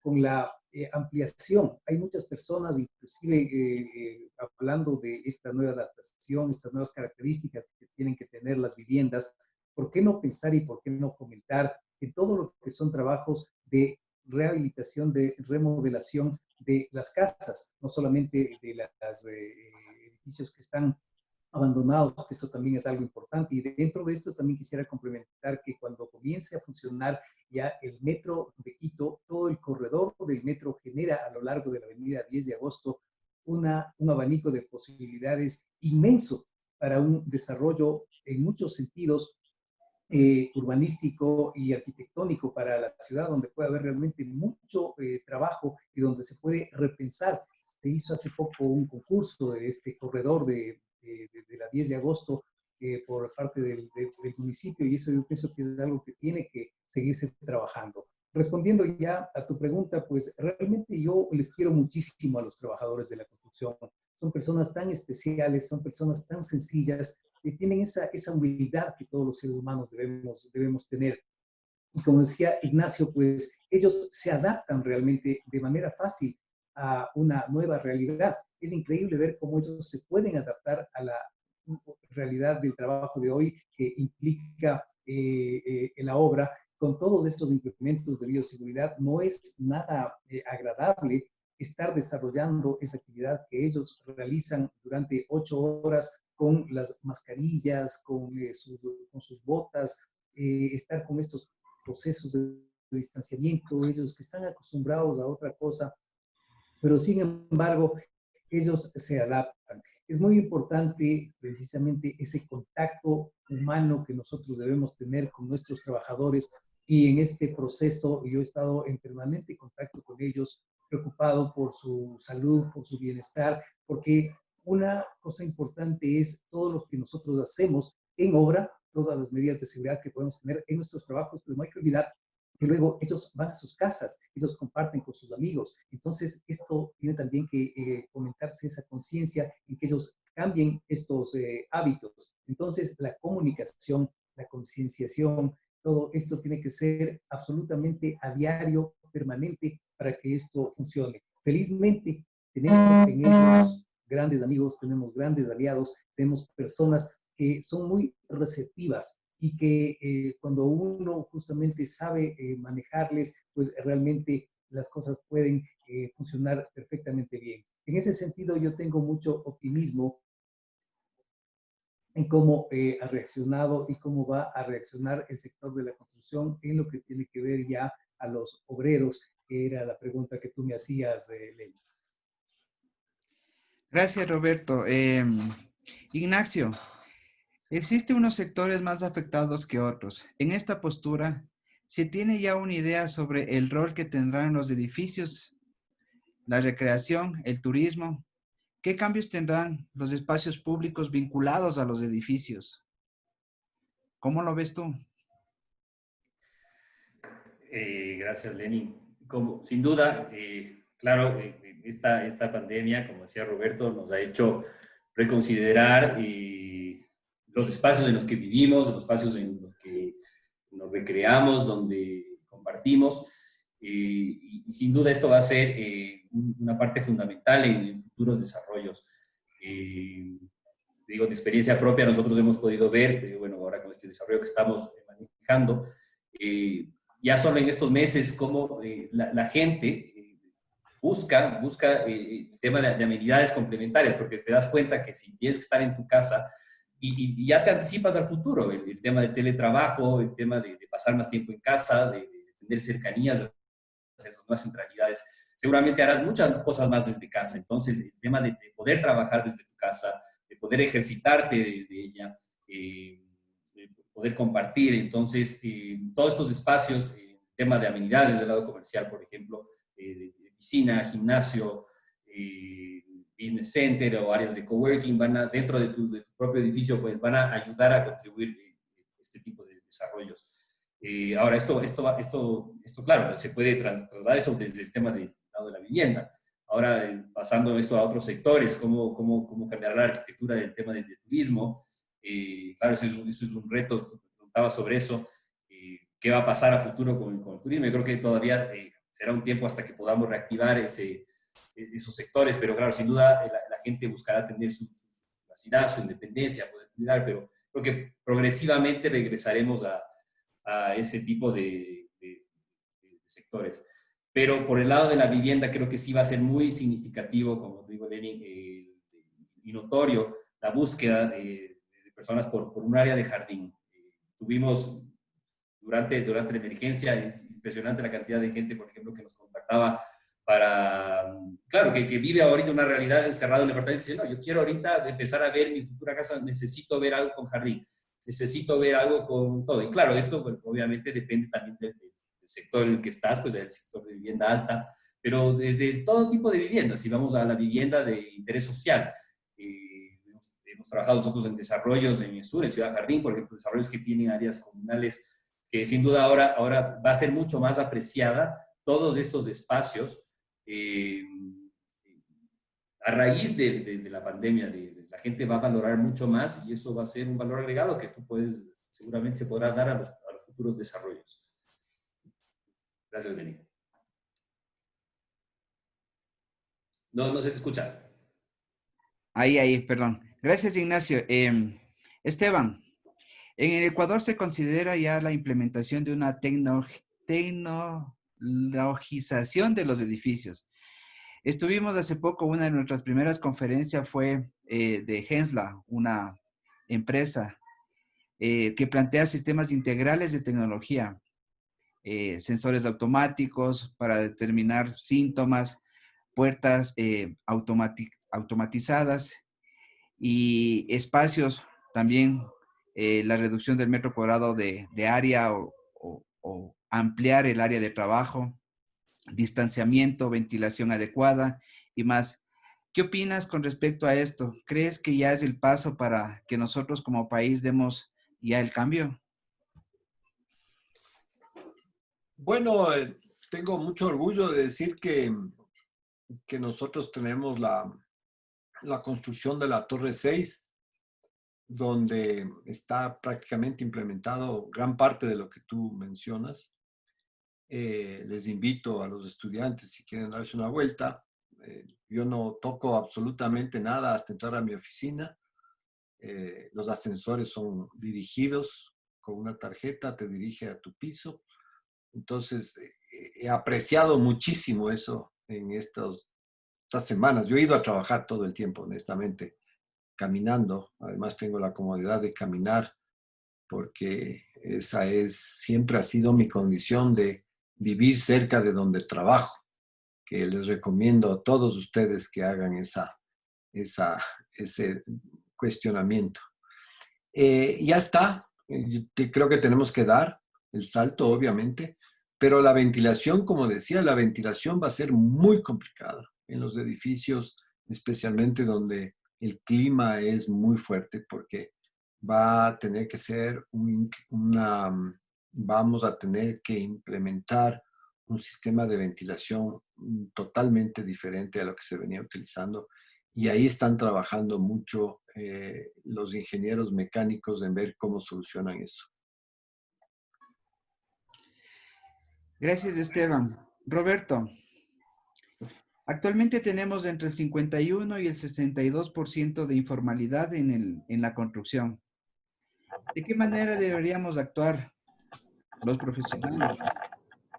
con la ampliación. Hay muchas personas, inclusive hablando de esta nueva adaptación, estas nuevas características que tienen que tener las viviendas. ¿Por qué no pensar y por qué no fomentar en todo lo que son trabajos de rehabilitación, de remodelación de las casas, no solamente de los edificios que están abandonados, que esto también es algo importante. Y dentro de esto también quisiera complementar que cuando comience a funcionar ya el metro de Quito, todo el corredor del metro genera a lo largo de la avenida 10 de agosto un abanico de posibilidades inmenso para un desarrollo en muchos sentidos urbanístico y arquitectónico para la ciudad, donde puede haber realmente mucho trabajo y donde se puede repensar. Se hizo hace poco un concurso de este corredor de la 10 de agosto por parte del municipio, y eso yo pienso que es algo que tiene que seguirse trabajando. Respondiendo ya a tu pregunta, pues realmente yo les quiero muchísimo a los trabajadores de la construcción. Son personas tan especiales, son personas tan sencillas, que tienen esa humildad que todos los seres humanos debemos tener. Y como decía Ignacio, pues ellos se adaptan realmente de manera fácil a una nueva realidad. Es increíble ver cómo ellos se pueden adaptar a la realidad del trabajo de hoy que implica en la obra con todos estos implementos de bioseguridad. No es nada agradable estar desarrollando esa actividad que ellos realizan durante 8 horas con las mascarillas, con sus botas, estar con estos procesos de distanciamiento, ellos que están acostumbrados a otra cosa, pero sin embargo, ellos se adaptan. Es muy importante precisamente ese contacto humano que nosotros debemos tener con nuestros trabajadores, y en este proceso yo he estado en permanente contacto con ellos, preocupado por su salud, por su bienestar, porque una cosa importante es todo lo que nosotros hacemos en obra, todas las medidas de seguridad que podemos tener en nuestros trabajos, pero no hay que olvidar que luego ellos van a sus casas, ellos comparten con sus amigos. Entonces, esto tiene también que fomentarse esa conciencia en que ellos cambien estos hábitos. Entonces, la comunicación, la concienciación, todo esto tiene que ser absolutamente a diario, permanente, para que esto funcione. Felizmente, tenemos en ellos grandes amigos, tenemos grandes aliados, tenemos personas que son muy receptivas y que cuando uno justamente sabe manejarles, pues realmente las cosas pueden funcionar perfectamente bien. En ese sentido, yo tengo mucho optimismo en cómo ha reaccionado y cómo va a reaccionar el sector de la construcción en lo que tiene que ver ya a los obreros, que era la pregunta que tú me hacías, Lenny. Gracias, Roberto. Ignacio, existen unos sectores más afectados que otros. En esta postura, ¿se tiene ya una idea sobre el rol que tendrán los edificios, la recreación, el turismo? ¿Qué cambios tendrán los espacios públicos vinculados a los edificios? ¿Cómo lo ves tú? Gracias, Lenny. Sin duda, claro, esta pandemia, como decía Roberto, nos ha hecho reconsiderar los espacios en los que vivimos, los espacios en los que nos recreamos, donde compartimos. y sin duda esto va a ser una parte fundamental en futuros desarrollos. Digo, de experiencia propia, nosotros hemos podido ver, bueno, ahora con este desarrollo que estamos manejando, ya solo en estos meses, cómo la gente busca el tema de amenidades complementarias, porque te das cuenta que si tienes que estar en tu casa y ya te anticipas al futuro, el tema del teletrabajo, el tema de pasar más tiempo en casa, de tener cercanías, de esas nuevas centralidades, seguramente harás muchas cosas más desde casa. Entonces, el tema de poder trabajar desde tu casa, de poder ejercitarte desde ella, de poder compartir. Entonces, todos estos espacios, tema de amenidades del lado comercial, por ejemplo, de piscina, gimnasio, business center o áreas de coworking, dentro de tu propio edificio, pues van a ayudar a contribuir este tipo de desarrollos. Ahora, esto, claro, se puede trasladar eso desde el tema del lado de la vivienda. Ahora, pasando esto a otros sectores, cómo cambiar la arquitectura del tema del turismo. Claro, eso es un reto, tú preguntaba sobre eso. ¿Qué va a pasar a futuro con el turismo? Yo creo que todavía será un tiempo hasta que podamos reactivar esos sectores, pero claro, sin duda la gente buscará tener su privacidad, su independencia, poder cuidar, pero creo que progresivamente regresaremos a ese tipo de sectores. Pero por el lado de la vivienda creo que sí va a ser muy significativo, como digo, Lenin, y notorio la búsqueda de personas por un área de jardín. Tuvimos durante la emergencia, es impresionante la cantidad de gente, por ejemplo, que nos contactaba para, claro, que vive ahorita una realidad encerrado en el departamento y dice, no, yo quiero ahorita empezar a ver mi futura casa, necesito ver algo con jardín, necesito ver algo con todo. Y claro, esto pues, obviamente depende también del sector en el que estás, pues del sector de vivienda alta, pero desde todo tipo de viviendas. Si vamos a la vivienda de interés social, hemos trabajado nosotros en desarrollos en el sur, en Ciudad Jardín, por ejemplo, desarrollos que tienen áreas comunales, que sin duda ahora va a ser mucho más apreciada todos estos espacios a raíz de la pandemia. La gente va a valorar mucho más y eso va a ser un valor agregado que tú puedes, seguramente se podrá dar a los futuros desarrollos. Gracias, Benito. No se te escucha. Ahí, perdón. Gracias, Ignacio. Esteban, en el Ecuador se considera ya la implementación de una tecnologización de los edificios. Estuvimos hace poco, una de nuestras primeras conferencias fue de Hensla, una empresa que plantea sistemas integrales de tecnología, sensores automáticos para determinar síntomas, puertas automatizadas y espacios también, la reducción del metro cuadrado de área o ampliar el área de trabajo, distanciamiento, ventilación adecuada y más. ¿Qué opinas con respecto a esto? ¿Crees que ya es el paso para que nosotros como país demos ya el cambio? Bueno, tengo mucho orgullo de decir que nosotros tenemos la construcción de la Torre 6, donde está prácticamente implementado gran parte de lo que tú mencionas. Les invito a los estudiantes, si quieren darse una vuelta. Yo no toco absolutamente nada hasta entrar a mi oficina. Los ascensores son dirigidos con una tarjeta, te dirige a tu piso. Entonces, he apreciado muchísimo eso en estas semanas. Yo he ido a trabajar todo el tiempo, honestamente, caminando. Además, tengo la comodidad de caminar porque siempre ha sido mi condición de vivir cerca de donde trabajo, que les recomiendo a todos ustedes que hagan ese cuestionamiento. Ya está. Creo que tenemos que dar el salto, obviamente, pero la ventilación, como decía, la ventilación va a ser muy complicada en los edificios, especialmente donde el clima es muy fuerte, porque va a tener que ser vamos a tener que implementar un sistema de ventilación totalmente diferente a lo que se venía utilizando. Y ahí están trabajando mucho los ingenieros mecánicos en ver cómo solucionan eso. Gracias, Esteban. Roberto, actualmente tenemos entre el 51 y el 62% de informalidad en la construcción. ¿De qué manera deberíamos actuar los profesionales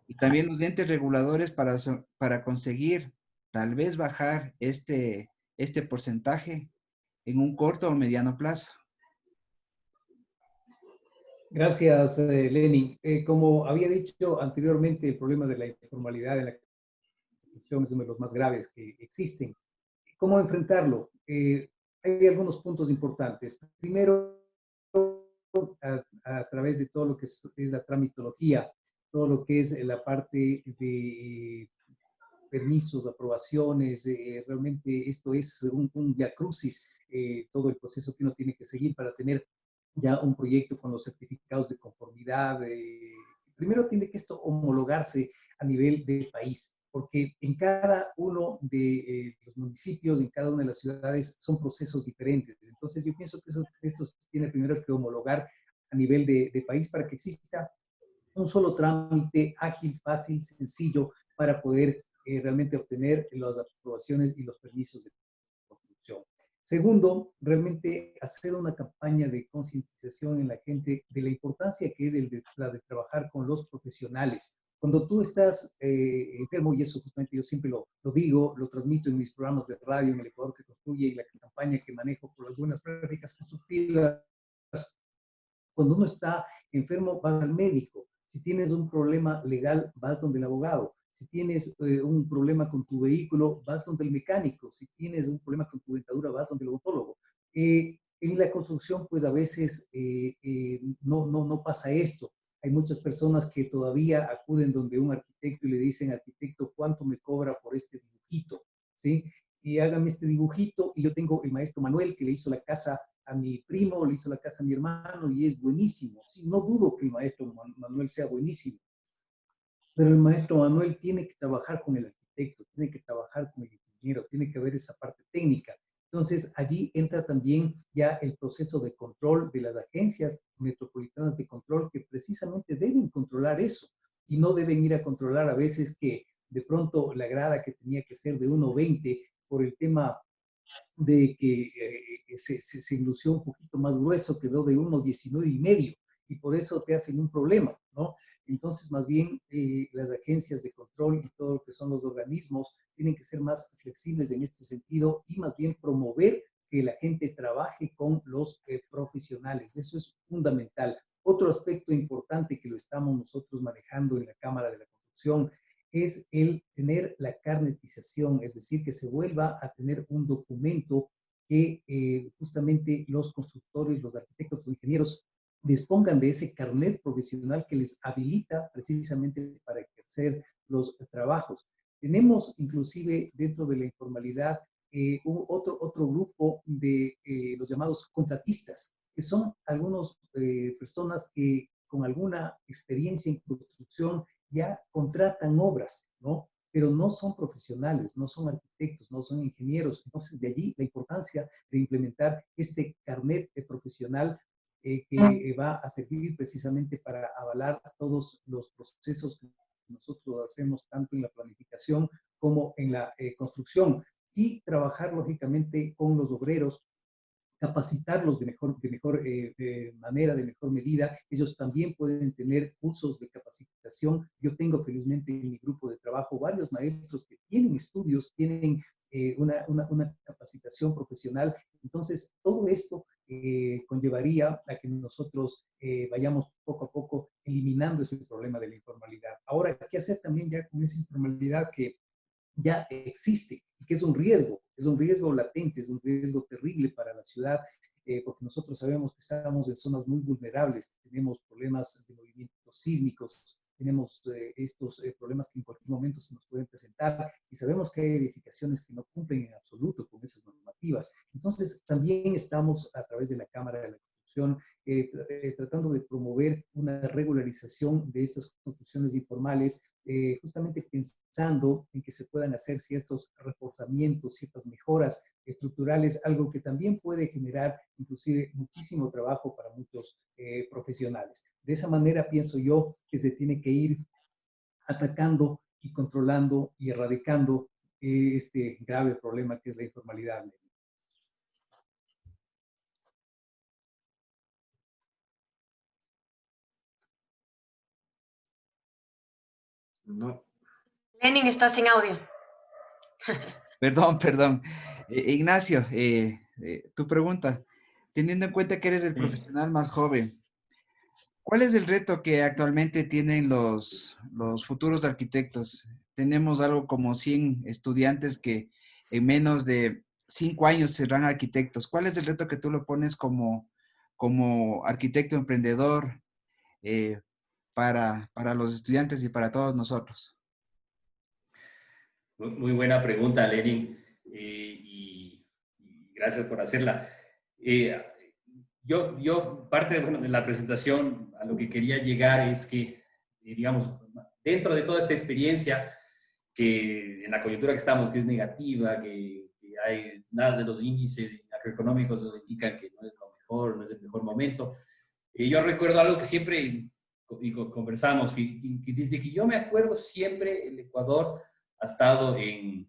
y también los entes reguladores para conseguir tal vez bajar este porcentaje en un corto o mediano plazo? Gracias, Lenny. Como había dicho anteriormente, el problema de la informalidad en la construcción es uno de los más graves que existen. ¿Cómo enfrentarlo? Hay algunos puntos importantes. Primero, a través de todo lo que es la tramitología, todo lo que es la parte de permisos, aprobaciones, realmente esto es un vía crucis, todo el proceso que uno tiene que seguir para tener ya un proyecto con los certificados de conformidad. Primero tiene que esto homologarse a nivel de país, porque en cada uno de los municipios, en cada una de las ciudades, son procesos diferentes. Entonces yo pienso que esto se tiene primero que homologar a nivel de país para que exista un solo trámite ágil, fácil, sencillo, para poder realmente obtener las aprobaciones y los permisos de construcción. Segundo, realmente hacer una campaña de concientización en la gente de la importancia que es la de trabajar con los profesionales. Cuando tú estás enfermo, y eso justamente yo siempre lo digo, lo transmito en mis programas de radio, en El Ecuador que Construye, y la campaña que manejo por las buenas prácticas constructivas, cuando uno está enfermo, vas al médico. Si tienes un problema legal, vas donde el abogado. Si tienes un problema con tu vehículo, vas donde el mecánico. Si tienes un problema con tu dentadura, vas donde el odontólogo. En la construcción, pues a veces no pasa esto. Hay muchas personas que todavía acuden donde un arquitecto y le dicen, arquitecto, ¿cuánto me cobra por este dibujito? ¿Sí? Y hágame este dibujito. Y yo tengo el maestro Manuel que le hizo la casa a mi primo, le hizo la casa a mi hermano y es buenísimo. Sí, no dudo que el maestro Manuel sea buenísimo, pero el maestro Manuel tiene que trabajar con el arquitecto, tiene que trabajar con el ingeniero, tiene que ver esa parte técnica. Entonces, allí entra también ya el proceso de control de las agencias metropolitanas de control que precisamente deben controlar eso y no deben ir a controlar a veces que de pronto la grada que tenía que ser de 1,20 por el tema de que se enlució un poquito más grueso, quedó de 1,19 y medio, y por eso te hacen un problema, ¿no? Entonces, más bien, las agencias de control y todo lo que son los organismos tienen que ser más flexibles en este sentido y más bien promover que la gente trabaje con los profesionales. Eso es fundamental. Otro aspecto importante que lo estamos nosotros manejando en la Cámara de la Construcción es el tener la carnetización, es decir, que se vuelva a tener un documento que justamente los constructores, los arquitectos, los ingenieros dispongan de ese carnet profesional que les habilita precisamente para ejercer los trabajos. Tenemos inclusive dentro de la informalidad otro grupo de los llamados contratistas, que son algunas personas que con alguna experiencia en construcción ya contratan obras, ¿no? Pero no son profesionales, no son arquitectos, no son ingenieros. Entonces, de allí la importancia de implementar este carnet profesional que va a servir precisamente para avalar todos los procesos que nosotros hacemos tanto en la planificación como en la construcción y trabajar lógicamente con los obreros, capacitarlos de mejor manera, de mejor medida. Ellos también pueden tener cursos de capacitación. Yo tengo felizmente en mi grupo de trabajo varios maestros que tienen estudios, tienen una capacitación profesional. Entonces, todo esto conllevaría a que nosotros vayamos poco a poco eliminando ese problema de la informalidad. Ahora, ¿qué hacer también ya con esa informalidad que ya existe y que es un riesgo latente, es un riesgo terrible para la ciudad, porque nosotros sabemos que estamos en zonas muy vulnerables, tenemos problemas de movimientos sísmicos, tenemos estos problemas que en cualquier momento se nos pueden presentar y sabemos que hay edificaciones que no cumplen en absoluto con esas normativas. Entonces, también estamos a través de la Cámara de la Construcción tratando de promover una regularización de estas construcciones informales, justamente pensando en que se puedan hacer ciertos reforzamientos, ciertas mejoras estructurales, algo que también puede generar inclusive muchísimo trabajo para muchos profesionales. De esa manera pienso yo que se tiene que ir atacando y controlando y erradicando este grave problema que es la informalidad. No. Lenin está sin audio. Perdón, perdón. Ignacio, tu pregunta. Teniendo en cuenta que eres el Sí. profesional más joven, ¿cuál es el reto que actualmente tienen los futuros arquitectos? Tenemos algo como 100 estudiantes que en menos de 5 años serán arquitectos. ¿Cuál es el reto que tú lo pones como arquitecto emprendedor para los estudiantes y para todos nosotros? Muy buena pregunta, Lenin, y gracias por hacerla. Parte de, bueno, de la presentación, a lo que quería llegar es que, digamos, dentro de toda esta experiencia, que en la coyuntura que estamos, que es negativa, que hay nada de los índices macroeconómicos nos indican que no es lo mejor, no es el mejor momento. Yo recuerdo algo que siempre conversamos, que desde que yo me acuerdo siempre el Ecuador ha estado en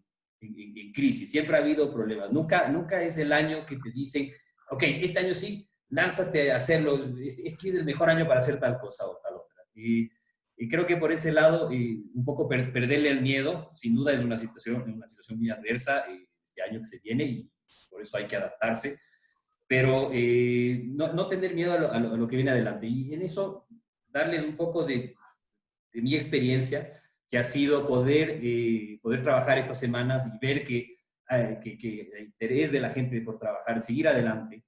crisis, siempre ha habido problemas, nunca es el año que te dicen, ok, este año sí, lánzate a hacerlo, este sí es el mejor año para hacer tal cosa o tal otra. Y creo que por ese lado, un poco perderle el miedo, sin duda es una situación muy adversa este año que se viene y por eso hay que adaptarse, pero no tener miedo a lo que viene adelante. Y en eso, darles un poco de mi experiencia, que ha sido poder trabajar estas semanas y ver que el interés de la gente por trabajar, seguir adelante,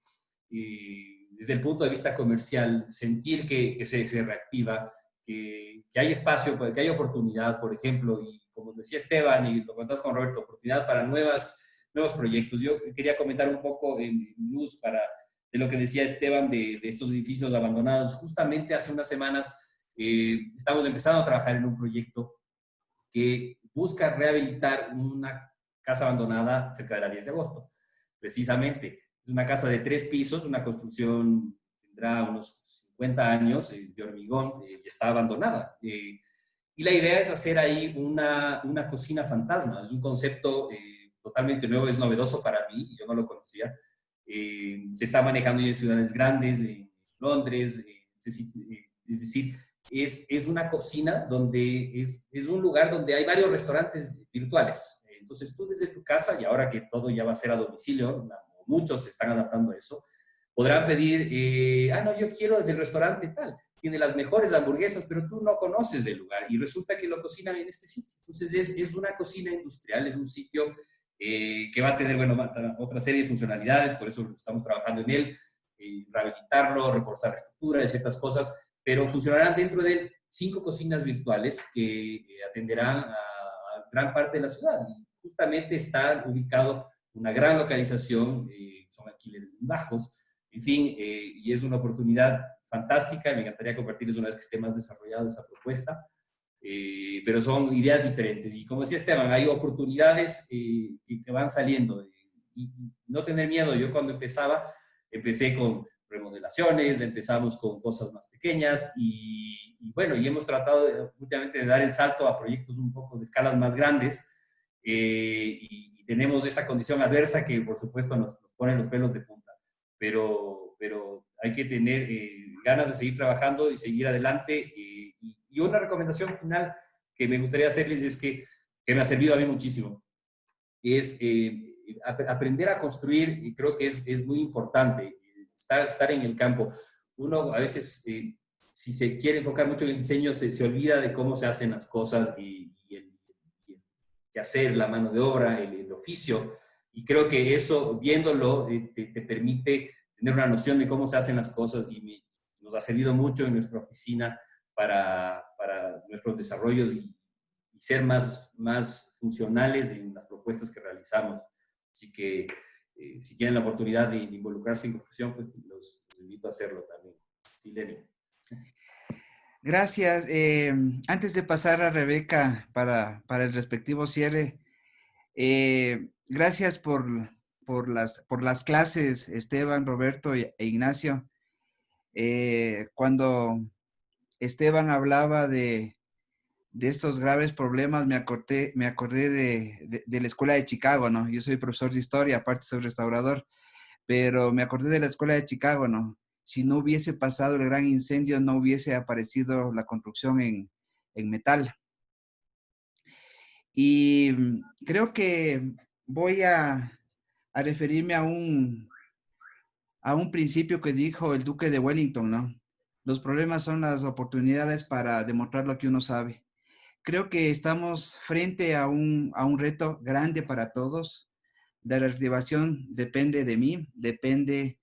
desde el punto de vista comercial, sentir que se reactiva, que hay espacio, que hay oportunidad, por ejemplo, y como decía Esteban, y lo contás con Roberto, oportunidad para nuevos proyectos. Yo quería comentar un poco en luz de lo que decía Esteban de estos edificios abandonados. Justamente hace unas semanas estamos empezando a trabajar en un proyecto que busca rehabilitar una casa abandonada cerca de la 10 de agosto. Precisamente, es una casa de 3 pisos, una construcción tendrá unos 50 años, es de hormigón y está abandonada. Y la idea es hacer ahí una cocina fantasma. Es un concepto totalmente nuevo, es novedoso para mí, yo no lo conocía. Se está manejando ya en ciudades grandes, en Londres, es decir, es una cocina donde es un lugar donde hay varios restaurantes virtuales. Entonces tú desde tu casa, y ahora que todo ya va a ser a domicilio, muchos se están adaptando a eso, podrán pedir, no, yo quiero del restaurante tal, tiene las mejores hamburguesas, pero tú no conoces el lugar y resulta que lo cocinan en este sitio. Entonces es una cocina industrial, es un sitio que va a tener, bueno, otra serie de funcionalidades, por eso estamos trabajando en él, rehabilitarlo, reforzar la estructura de ciertas cosas, pero funcionarán dentro de 5 cocinas virtuales que atenderán a gran parte de la ciudad. Y justamente está ubicado en una gran localización, son alquileres muy bajos, en fin, y es una oportunidad fantástica. Me encantaría compartirles una vez que esté más desarrollada esa propuesta, pero son ideas diferentes. Y como decía Esteban, hay oportunidades que van saliendo. Y no tener miedo. Yo cuando empecé con remodelaciones, empezamos con cosas más pequeñas y bueno, y hemos tratado últimamente de dar el salto a proyectos un poco de escalas más grandes y tenemos esta condición adversa que por supuesto nos pone los pelos de punta, pero hay que tener ganas de seguir trabajando y seguir adelante y una recomendación final que me gustaría hacerles es que me ha servido a mí muchísimo, es aprender a construir, y creo que es muy importante estar en el campo. Uno a veces, si se quiere enfocar mucho en el diseño, se olvida de cómo se hacen las cosas y el qué hacer, la mano de obra, el oficio. Y creo que eso, viéndolo, te permite tener una noción de cómo se hacen las cosas y nos ha servido mucho en nuestra oficina para nuestros desarrollos y ser más funcionales en las propuestas que realizamos. Así que si tienen la oportunidad de involucrarse en construcción, pues los invito a hacerlo también. Sí, Lenny. Gracias. Antes de pasar a Rebeca para el respectivo cierre, gracias por las clases, Esteban, Roberto e Ignacio. Cuando Esteban hablaba de estos graves problemas, me acordé de la escuela de Chicago, ¿no? Yo soy profesor de historia, aparte soy restaurador, pero me acordé de la escuela de Chicago, ¿no? Si no hubiese pasado el gran incendio, no hubiese aparecido la construcción en metal. Y creo que voy a referirme a un principio que dijo el duque de Wellington, ¿no? Los problemas son las oportunidades para demostrar lo que uno sabe. Creo que estamos frente a un reto grande para todos. La reactivación depende de mí, depende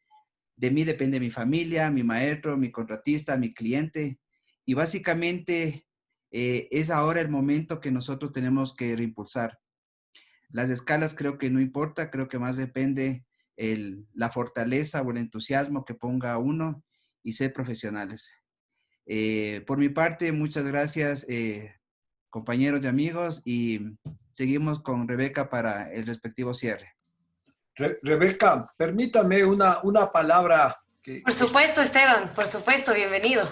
mi familia, mi maestro, mi contratista, mi cliente. Y básicamente es ahora el momento que nosotros tenemos que reimpulsar. Las escalas creo que no importa, creo que más depende la fortaleza o el entusiasmo que ponga uno y ser profesionales. Por mi parte, muchas gracias, compañeros y amigos, y seguimos con Rebeca para el respectivo cierre. Rebeca, permítame una palabra. Por supuesto, Esteban, por supuesto, bienvenido.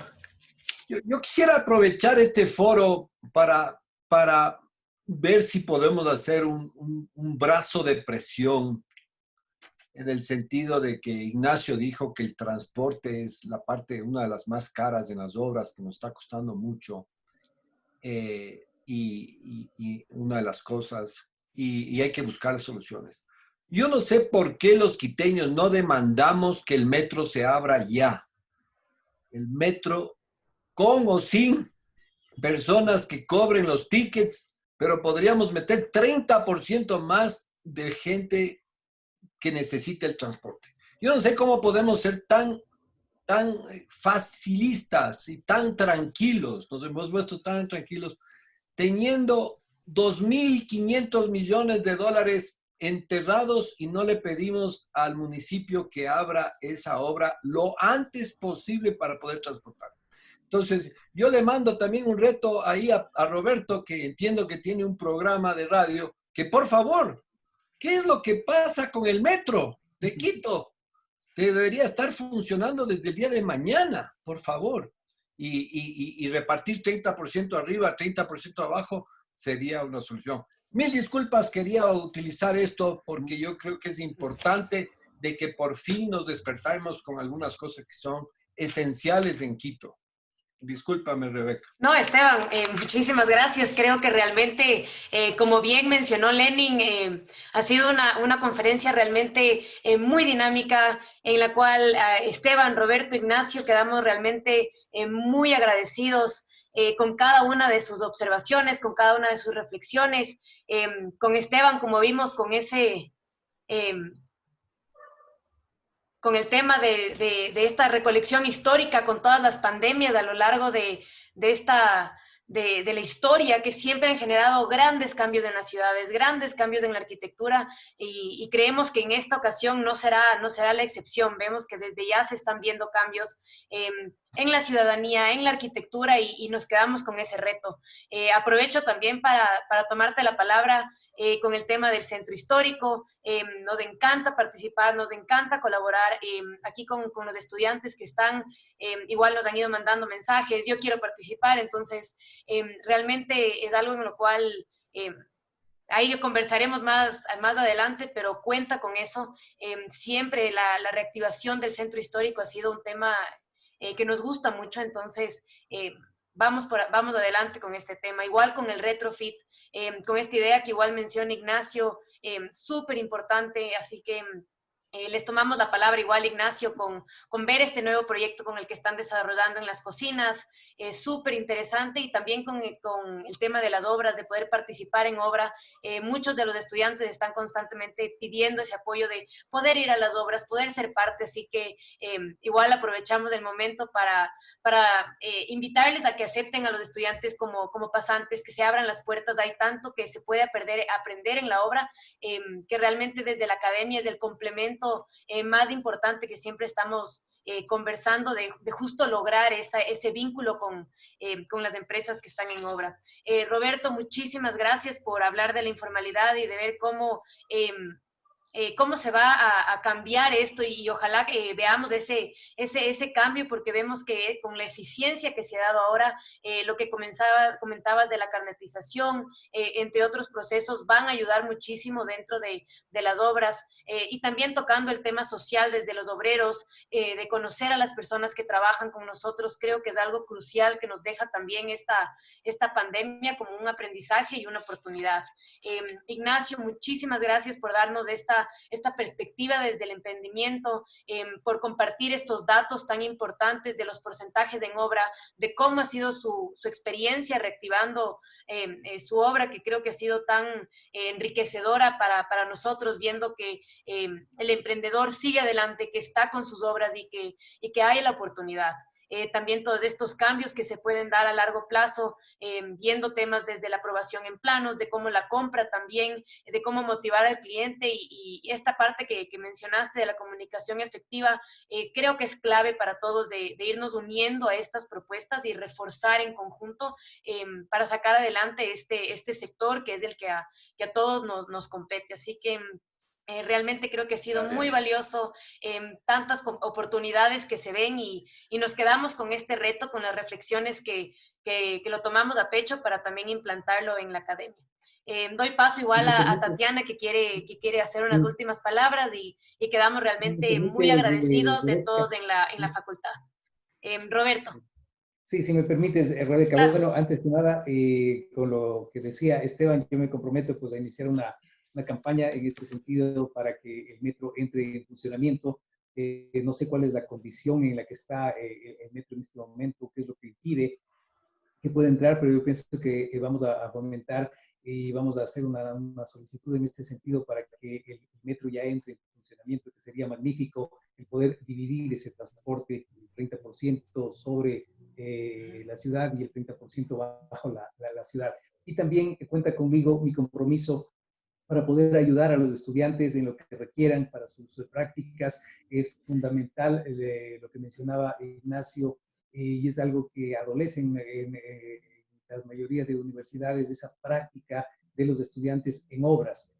Yo quisiera aprovechar este foro para ver si podemos hacer un brazo de presión, en el sentido de que Ignacio dijo que el transporte es una de las más caras en las obras, que nos está costando mucho, y una de las cosas, y hay que buscar soluciones. Yo no sé por qué los quiteños no demandamos que el metro se abra ya. El metro, con o sin personas que cobren los tickets, pero podríamos meter 30% más de gente que necesita el transporte. Yo no sé cómo podemos ser tan facilistas y tan tranquilos, nos hemos puesto tan tranquilos, teniendo 2.500 millones de dólares enterrados y no le pedimos al municipio que abra esa obra lo antes posible para poder transportar. Entonces, yo le mando también un reto ahí a Roberto, que entiendo que tiene un programa de radio, que por favor, ¿qué es lo que pasa con el metro de Quito? Que debería estar funcionando desde el día de mañana, por favor. Y repartir 30% arriba, 30% abajo sería una solución. Mil disculpas, quería utilizar esto porque yo creo que es importante de que por fin nos despertamos con algunas cosas que son esenciales en Quito. Discúlpame, Rebeca. No, Esteban, muchísimas gracias. Creo que realmente, como bien mencionó Lenin, ha sido una conferencia realmente muy dinámica, en la cual Esteban, Roberto, Ignacio, quedamos realmente muy agradecidos con cada una de sus observaciones, con cada una de sus reflexiones. Con Esteban, como vimos, con el tema de esta recolección histórica con todas las pandemias a lo largo de la historia, que siempre han generado grandes cambios en las ciudades, grandes cambios en la arquitectura, y creemos que en esta ocasión no será la excepción. Vemos que desde ya se están viendo cambios en la ciudadanía, en la arquitectura, y nos quedamos con ese reto. Aprovecho también para tomarte la palabra con el tema del centro histórico. Nos encanta participar, nos encanta colaborar aquí con los estudiantes que están, igual nos han ido mandando mensajes, yo quiero participar, entonces realmente es algo en lo cual ahí conversaremos más adelante, pero cuenta con eso. Siempre la reactivación del centro histórico ha sido un tema que nos gusta mucho, entonces vamos adelante con este tema. Igual con el retrofit, con esta idea que igual menciona Ignacio, súper importante, así que les tomamos la palabra igual, Ignacio, con ver este nuevo proyecto con el que están desarrollando en las cocinas, súper interesante, y también con el tema de las obras, de poder participar en obra. Muchos de los estudiantes están constantemente pidiendo ese apoyo de poder ir a las obras, poder ser parte, así que igual aprovechamos el momento para invitarles a que acepten a los estudiantes como pasantes, que se abran las puertas. Hay tanto que se puede aprender en la obra, que realmente desde la academia es el complemento más importante que siempre estamos conversando de justo lograr ese vínculo con las empresas que están en obra. Roberto, muchísimas gracias por hablar de la informalidad y de ver cómo cómo se va a cambiar esto y ojalá que veamos ese cambio, porque vemos que con la eficiencia que se ha dado ahora, lo que comentabas de la carnetización, entre otros procesos, van a ayudar muchísimo dentro de las obras, y también tocando el tema social desde los obreros, de conocer a las personas que trabajan con nosotros, creo que es algo crucial que nos deja también esta pandemia como un aprendizaje y una oportunidad. Ignacio, muchísimas gracias por darnos esta perspectiva desde el emprendimiento, por compartir estos datos tan importantes de los porcentajes en obra, de cómo ha sido su experiencia reactivando su obra, que creo que ha sido tan enriquecedora para nosotros, viendo que el emprendedor sigue adelante, que está con sus obras y que hay la oportunidad. También todos estos cambios que se pueden dar a largo plazo, viendo temas desde la aprobación en planos, de cómo la compra también, de cómo motivar al cliente y esta parte que mencionaste de la comunicación efectiva, creo que es clave para todos de irnos uniendo a estas propuestas y reforzar en conjunto para sacar adelante este sector que es el que a todos nos compete. Así que realmente creo que ha sido muy valioso, tantas oportunidades que se ven y nos quedamos con este reto, con las reflexiones que lo tomamos a pecho para también implantarlo en la academia. Doy paso igual a Tatiana que quiere hacer unas últimas palabras y quedamos realmente muy agradecidos de todos en la facultad. Roberto. Sí, si me permites, Rebeca. Claro. Bueno, antes que nada, con lo que decía Esteban, yo me comprometo pues a iniciar una campaña en este sentido para que el metro entre en funcionamiento. No sé cuál es la condición en la que está el metro en este momento, qué es lo que impide que pueda entrar, pero yo pienso que vamos a fomentar y vamos a hacer una solicitud en este sentido para que el metro ya entre en funcionamiento, que sería magnífico el poder dividir ese transporte, 30% sobre la ciudad y el 30% bajo la ciudad. Y también cuenta conmigo mi compromiso para poder ayudar a los estudiantes en lo que requieran para sus prácticas. Es fundamental lo que mencionaba Ignacio, y es algo que adolecen en la mayoría de universidades, esa práctica de los estudiantes en obras.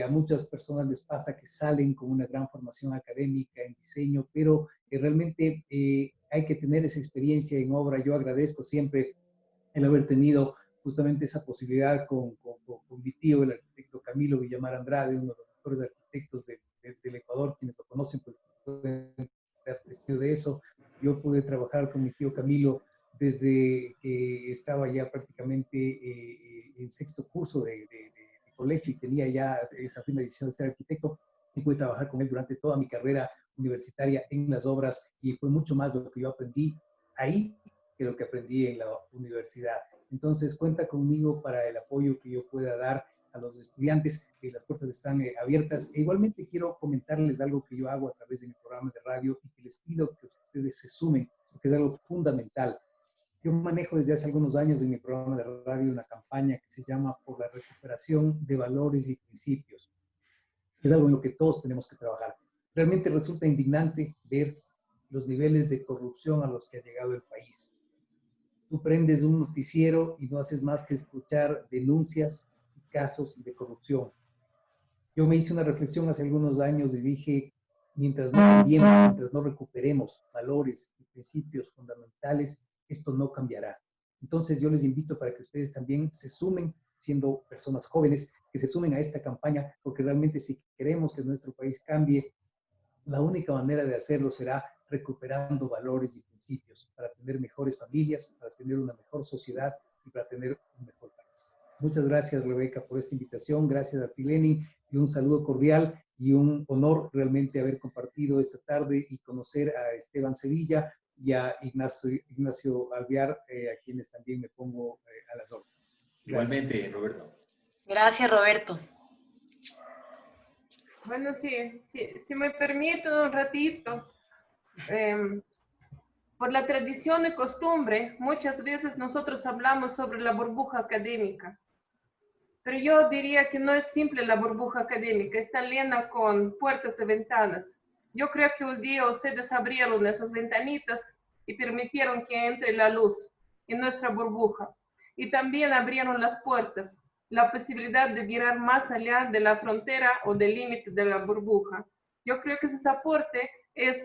A muchas personas les pasa que salen con una gran formación académica en diseño, pero realmente hay que tener esa experiencia en obra. Yo agradezco siempre el haber tenido justamente esa posibilidad con mi tío, el arquitecto Camilo Villamar Andrade, uno de los mejores arquitectos del Ecuador. Quienes lo conocen pues, pueden dar testigo de eso. Yo pude trabajar con mi tío Camilo desde que estaba ya prácticamente en sexto curso de colegio y tenía ya esa primera edición de ser arquitecto, y pude trabajar con él durante toda mi carrera universitaria en las obras, y fue mucho más lo que yo aprendí ahí que lo que aprendí en la universidad. Entonces cuenta conmigo para el apoyo que yo pueda dar a los estudiantes, que las puertas están abiertas. E igualmente quiero comentarles algo que yo hago a través de mi programa de radio y que les pido que ustedes se sumen, porque es algo fundamental. Yo manejo desde hace algunos años en mi programa de radio una campaña que se llama Por la Recuperación de Valores y Principios. Es algo en lo que todos tenemos que trabajar. Realmente resulta indignante ver los niveles de corrupción a los que ha llegado el país. Tú prendes un noticiero y no haces más que escuchar denuncias y casos de corrupción. Yo me hice una reflexión hace algunos años y dije, mientras no cambiemos, mientras no recuperemos valores y principios fundamentales, esto no cambiará. Entonces yo les invito para que ustedes también se sumen, siendo personas jóvenes, que se sumen a esta campaña, porque realmente si queremos que nuestro país cambie, la única manera de hacerlo será recuperando valores y principios para tener mejores familias, para tener una mejor sociedad y para tener un mejor país. Muchas gracias, Rebeca, por esta invitación. Gracias a ti, Lenin, y un saludo cordial y un honor realmente haber compartido esta tarde y conocer a Esteban Sevilla y a Ignacio Alvear, a quienes también me pongo a las órdenes. Igualmente, Roberto. Gracias, Roberto. Bueno, si me permiten un ratito, por la tradición y costumbre, muchas veces nosotros hablamos sobre la burbuja académica, pero yo diría que no es simple la burbuja académica, está llena con puertas y ventanas. Yo creo que un día ustedes abrieron esas ventanitas y permitieron que entre la luz en nuestra burbuja, y también abrieron las puertas la posibilidad de mirar más allá de la frontera o del límite de la burbuja. Yo creo que ese aporte es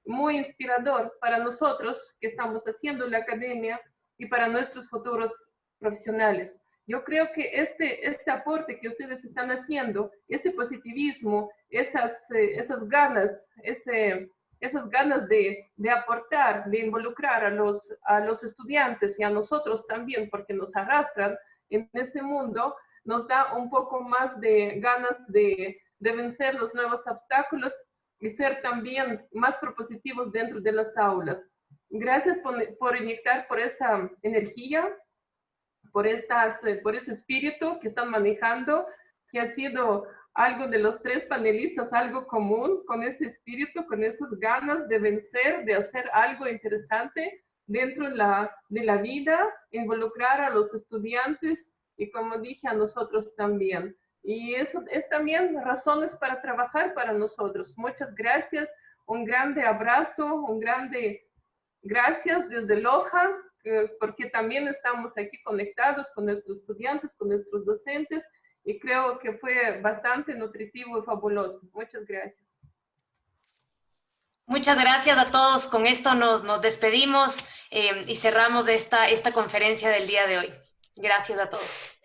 muy inspirador para nosotros que estamos haciendo la academia y para nuestros futuros profesionales. Yo creo que este aporte que ustedes están haciendo, este positivismo, esas ganas, esas ganas de aportar, de involucrar a los estudiantes y a nosotros también, porque nos arrastran en ese mundo, nos da un poco más de ganas de vencer los nuevos obstáculos y ser también más propositivos dentro de las aulas. Gracias por inyectar por esa energía, por ese espíritu que están manejando, que ha sido algo de los tres panelistas, algo común, con ese espíritu, con esas ganas de vencer, de hacer algo interesante dentro de la vida, involucrar a los estudiantes y, como dije, a nosotros también. Y eso es también razones para trabajar para nosotros. Muchas gracias, un grande abrazo, un grande gracias desde Loja, porque también estamos aquí conectados con nuestros estudiantes, con nuestros docentes, y creo que fue bastante nutritivo y fabuloso. Muchas gracias. Muchas gracias a todos. Con esto nos despedimos y cerramos esta conferencia del día de hoy. Gracias a todos.